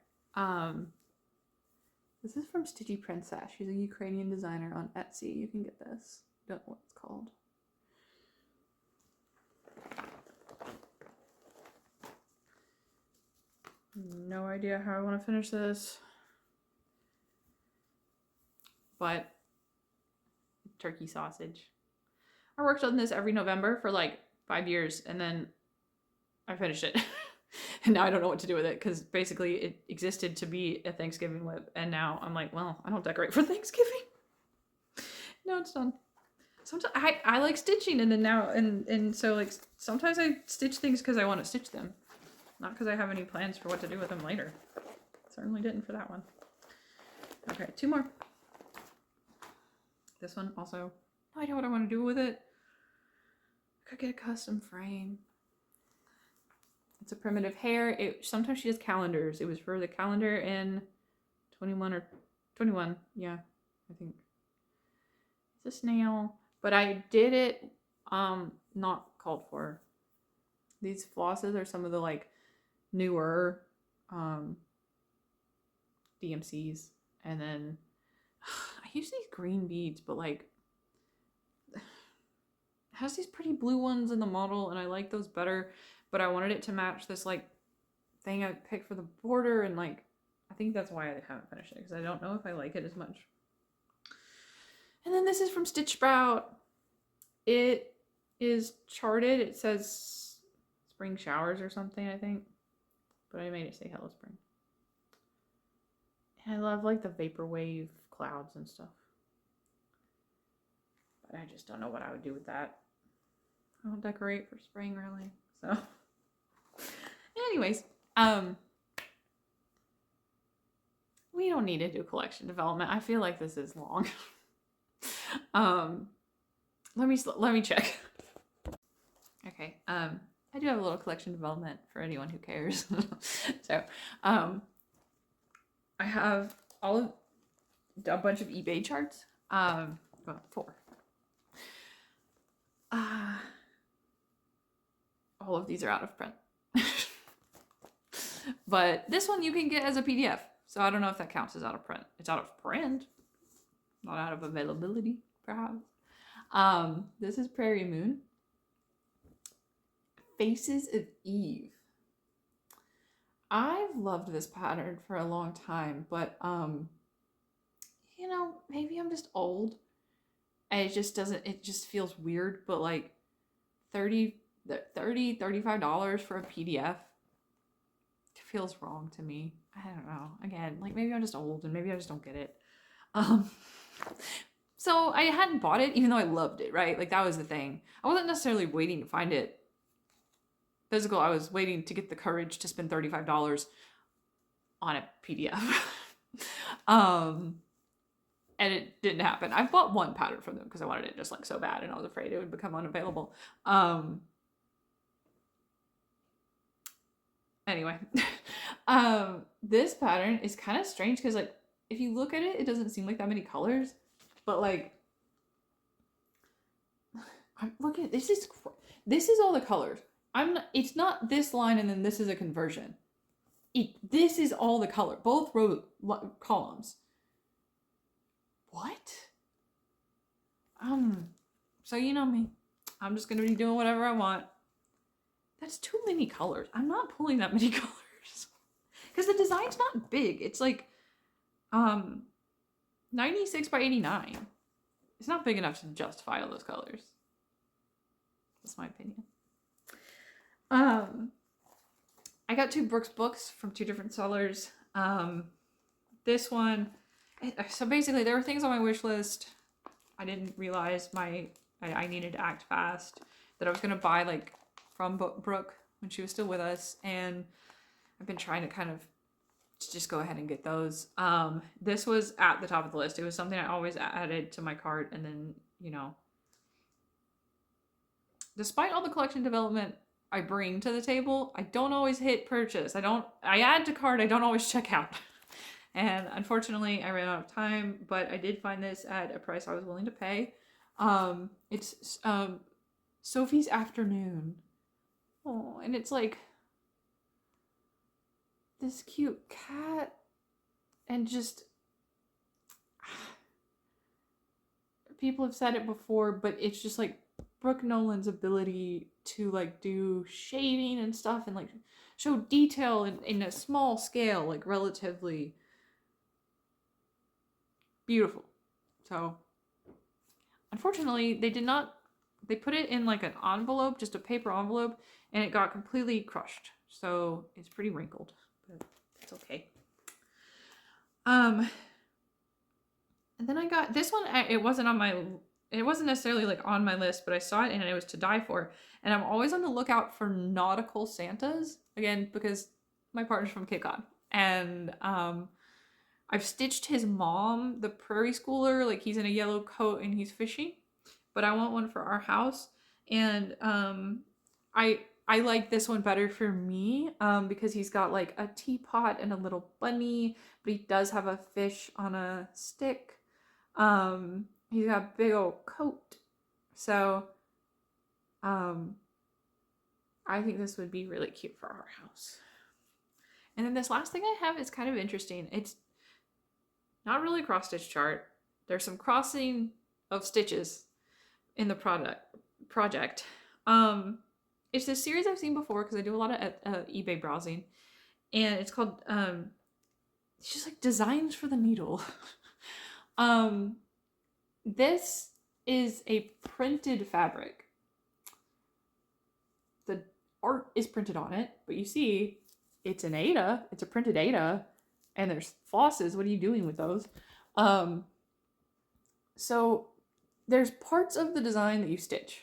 This is from Stitchy Princess. She's a Ukrainian designer on Etsy. You can get this. Don't know what it's called. No idea how I want to finish this. But turkey sausage. I worked on this every November for like 5 years, and then I finished it. And now I don't know what to do with it, because basically it existed to be a Thanksgiving whip, and now I'm like, well, I don't decorate for Thanksgiving. No, it's done. Sometimes I like stitching, and then now and so like sometimes I stitch things because I want to stitch them, not because I have any plans for what to do with them later. Certainly didn't for that one. Okay, 2 more. This one also, no idea what I want to do with it. I could get a custom frame. It's a primitive hair. Sometimes she does calendars. It was for the calendar in 21 or 21. Yeah, I think. It's a snail. But I did it not called for. These flosses are some of the like newer DMCs. And then I use these green beads, but like it has these pretty blue ones in the model, and I like those better. But I wanted it to match this like thing I picked for the border, and like I think that's why I haven't finished it, because I don't know if I like it as much. And then this is from Stitch Sprout. It is charted. It says spring showers or something, I think. But I made it say Hello Spring. And I love like the vaporwave clouds and stuff. But I just don't know what I would do with that. I don't decorate for spring really. So anyways, we don't need to do collection development. I feel like this is long. Let me check. Okay. I do have a little collection development for anyone who cares. So, I have a bunch of eBay charts. Well, 4. All of these are out of print. But this one you can get as a PDF. So I don't know if that counts as out of print. It's out of print, not out of availability, perhaps. This is Prairie Moon. Faces of Eve. I've loved this pattern for a long time, but you know, maybe I'm just old. And it just feels weird, but like $35 for a PDF feels wrong to me. I don't know. Again, like maybe I'm just old and maybe I just don't get it. So So I hadn't bought it, even though I loved it, right? Like that was the thing. I wasn't necessarily waiting to find it physical. I was waiting to get the courage to spend $35 on a PDF. And it didn't happen. I bought one pattern from them because I wanted it just like so bad, and I was afraid it would become unavailable. Anyway, this pattern is kind of strange because like if you look at it, it doesn't seem like that many colors, but like I'm looking at this is all the colors. It's not this line and then this is a conversion. This is all the color, both columns. What? So you know me. I'm just gonna be doing whatever I want. That's too many colors. I'm not pulling that many colors. Because the design's not big. It's like 96 by 89. It's not big enough to justify all those colors. That's my opinion. I got 2 Brooks books from 2 different sellers. This one, so basically there were things on my wish list. I didn't realize I needed to act fast, that I was gonna buy like from Brooke when she was still with us, and I've been trying to kind of just go ahead and get those. This was at the top of the list. It was something I always added to my cart, and then, you know, despite all the collection development I bring to the table, I don't always hit purchase. I add to cart, I don't always check out. And unfortunately, I ran out of time, but I did find this at a price I was willing to pay. It's Sophie's Afternoon. Oh, and it's like this cute cat, and just people have said it before, but it's just like Brooke Nolan's ability to like do shading and stuff and like show detail in a small scale, like relatively beautiful. So unfortunately, they put it in like an envelope, just a paper envelope, and it got completely crushed. So it's pretty wrinkled, but it's okay. And then I got this one. It wasn't necessarily like on my list, but I saw it and it was to die for. And I'm always on the lookout for nautical Santas, again, because my partner's from Cape Cod. And I've stitched his mom, the prairie schooler, like he's in a yellow coat and he's fishing, but I want one for our house. And I like this one better for me because he's got like a teapot and a little bunny, but he does have a fish on a stick. He's got a big old coat. So I think this would be really cute for our house. And then this last thing I have is kind of interesting. It's not really a cross stitch chart. There's some crossing of stitches in the project. It's this series I've seen before because I do a lot of eBay browsing, and it's called it's just like Designs for the Needle. This is a printed fabric. The art is printed on it, but you see it's an Aida. It's a printed Aida, and there's flosses. What are you doing with those? So there's parts of the design that you stitch.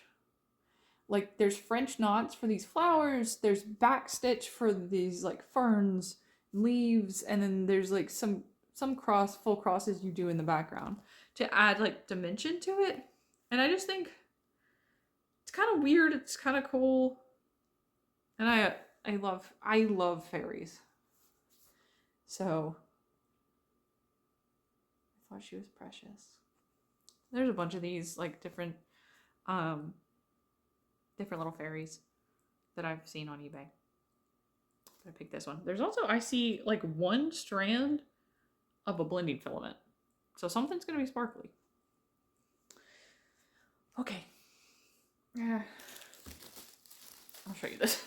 Like there's French knots for these flowers, there's back stitch for these like ferns, leaves, and then there's like some full crosses you do in the background to add like dimension to it. And I just think it's kind of weird, it's kind of cool. And I love fairies. So I thought she was precious. There's a bunch of these like different little fairies that I've seen on eBay. I picked this one. There's also, I see like one strand of a blending filament. So something's going to be sparkly. Okay. Yeah. I'll show you this.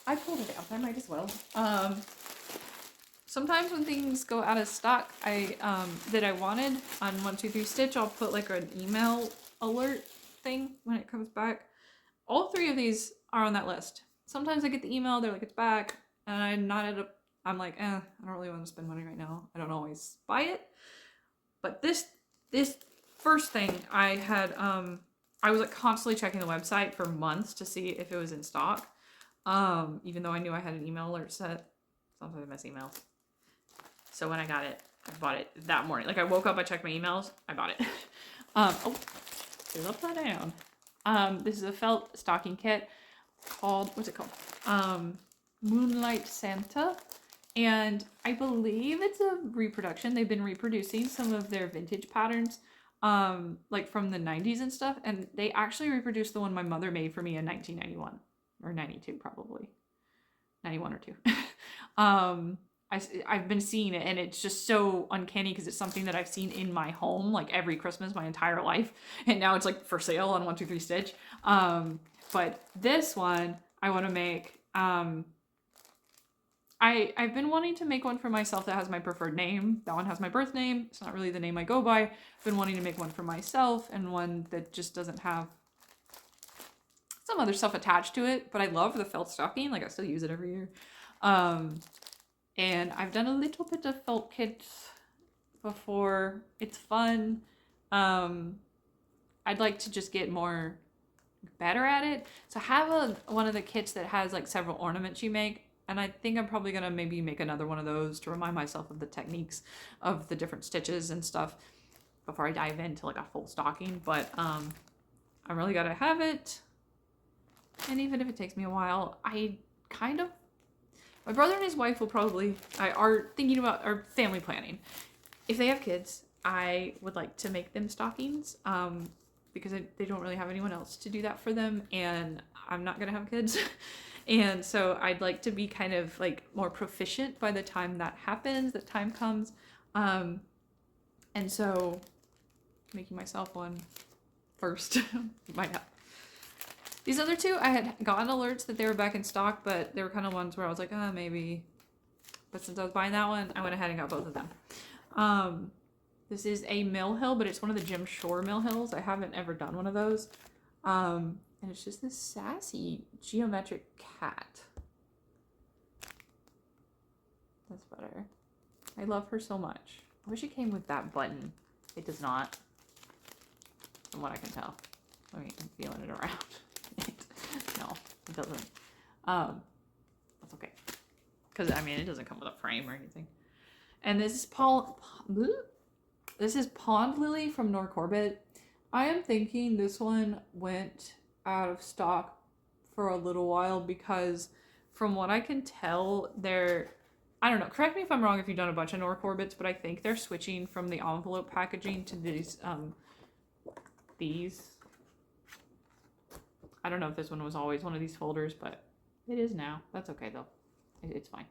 I pulled it out. I might as well. Sometimes when things go out of stock, that I wanted on 123 Stitch, I'll put like an email alert thing when it comes back. All 3 of these are on that list. Sometimes I get the email, they're like, it's back, and I'm like, I don't really want to spend money right now. I don't always buy it. But this this first thing I had, I was like constantly checking the website for months to see if it was in stock. Even though I knew I had an email alert set. Sometimes I miss emails. So when I got it, I bought it that morning. Like I woke up, I checked my emails, I bought it. Oh, it's upside down. This is a felt stocking kit called, what's it called? Moonlight Santa. And I believe it's a reproduction. They've been reproducing some of their vintage patterns, like from the 90s and stuff. And they actually reproduced the one my mother made for me in 1991 or 92, probably 91 or 2. I've been seeing it, and it's just so uncanny because it's something that I've seen in my home like every Christmas my entire life, and now it's like for sale on 123 Stitch. But this one I want to make. I've been wanting to make one for myself that has my preferred name. That one has my birth name. It's not really the name I go by. I've been wanting to make one for myself and one that just doesn't have some other stuff attached to it. But I love the felt stocking. Like I still use it every year. And I've done a little bit of felt kits before. It's fun. I'd like to just get more better at it. So I have one of the kits that has like several ornaments you make. And I think I'm probably going to maybe make another one of those to remind myself of the techniques of the different stitches and stuff before I dive into like a full stocking. But I really got to have it. And even if it takes me a while, my brother and his wife will probably, are thinking about our family planning. If they have kids, I would like to make them stockings because they don't really have anyone else to do that for them. And I'm not going to have kids. And so I'd like to be kind of like more proficient by the time that happens, that time comes. And so making myself one first might help. These other two, I had gotten alerts that they were back in stock, but they were kind of ones where I was like, maybe. But since I was buying that one, I went ahead and got both of them. This is a Mill Hill, but it's one of the Jim Shore Mill Hills. I haven't ever done one of those. And it's just this sassy geometric cat. That's better. I love her so much. I wish it came with that button. It does not, from what I can tell. I mean, I'm feeling it around. No, it doesn't. That's okay. Because, I mean, it doesn't come with a frame or anything. And this is This is Pond Lily from Nor Corbett. I am thinking this one went out of stock for a little while because from what I can tell, I don't know, correct me if I'm wrong if you've done a bunch of Nor Corbett's, but I think they're switching from the envelope packaging to these. I don't know if this one was always one of these folders, but it is now. That's okay though. It's fine.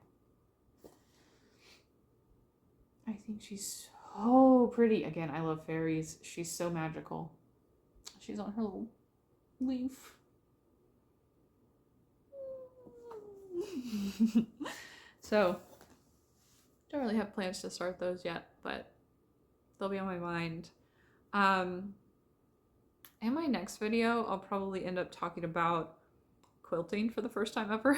I think she's so pretty. Again, I love fairies. She's so magical. She's on her little leaf. So, don't really have plans to start those yet, but they'll be on my mind. In my next video, I'll probably end up talking about quilting for the first time ever.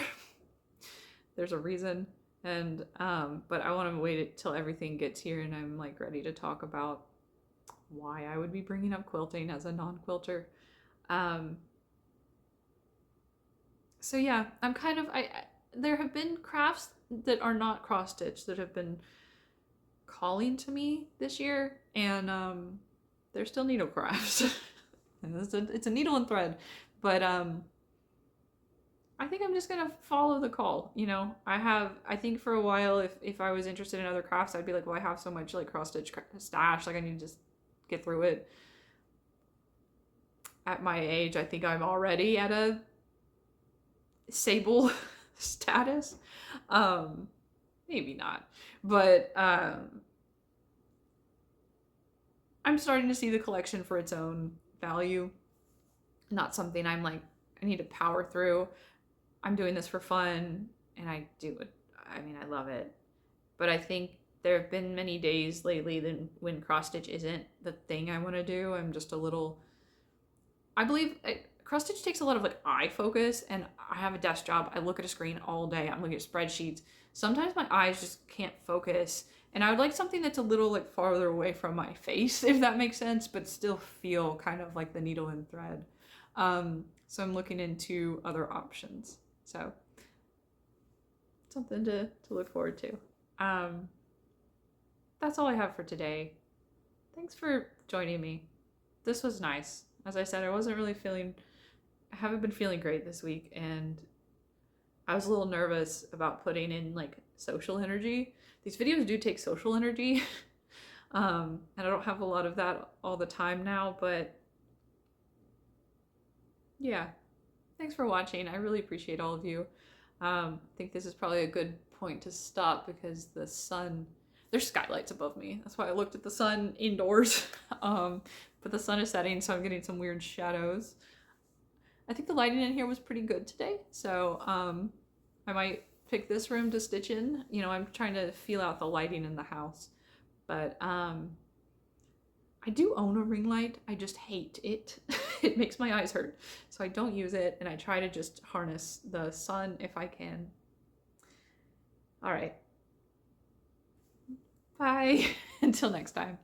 There's a reason, and but I want to wait till everything gets here and I'm like ready to talk about why I would be bringing up quilting as a non-quilter. So yeah, I'm kind of, there have been crafts that are not cross stitch that have been calling to me this year, and they're still needle crafts. And it's a needle and thread, but I think I'm just gonna follow the call. You know, I think for a while, if I was interested in other crafts, I'd be like, well, I have so much like cross stitch stash, like I need to just get through it. At my age, I think I'm already at a sable status. Maybe not, but I'm starting to see the collection for its own value, not something I'm like, I need to power through. I'm doing this for fun, and I do it. I mean, I love it, but I think there have been many days lately when cross stitch isn't the thing I want to do. I'm just a little, I believe cross stitch takes a lot of like eye focus, and I have a desk job. I look at a screen all day. I'm looking at spreadsheets. Sometimes my eyes just can't focus, And I would like something that's a little like farther away from my face, if that makes sense, but still feel kind of like the needle and thread. So I'm looking into other options. So something to look forward to. That's all I have for today. Thanks for joining me. This was nice. As I said, I haven't been feeling great this week, and I was a little nervous about putting in like social energy. These videos do take social energy. And I don't have a lot of that all the time now, but yeah. Thanks for watching. I really appreciate all of you. I think this is probably a good point to stop because there's skylights above me. That's why I looked at the sun indoors. But the sun is setting, so I'm getting some weird shadows. I think the lighting in here was pretty good today, so I might pick this room to stitch in. You know, I'm trying to feel out the lighting in the house. But I do own a ring light. I just hate it. It makes my eyes hurt. So I don't use it, and I try to just harness the sun if I can. All right. Bye. Until next time.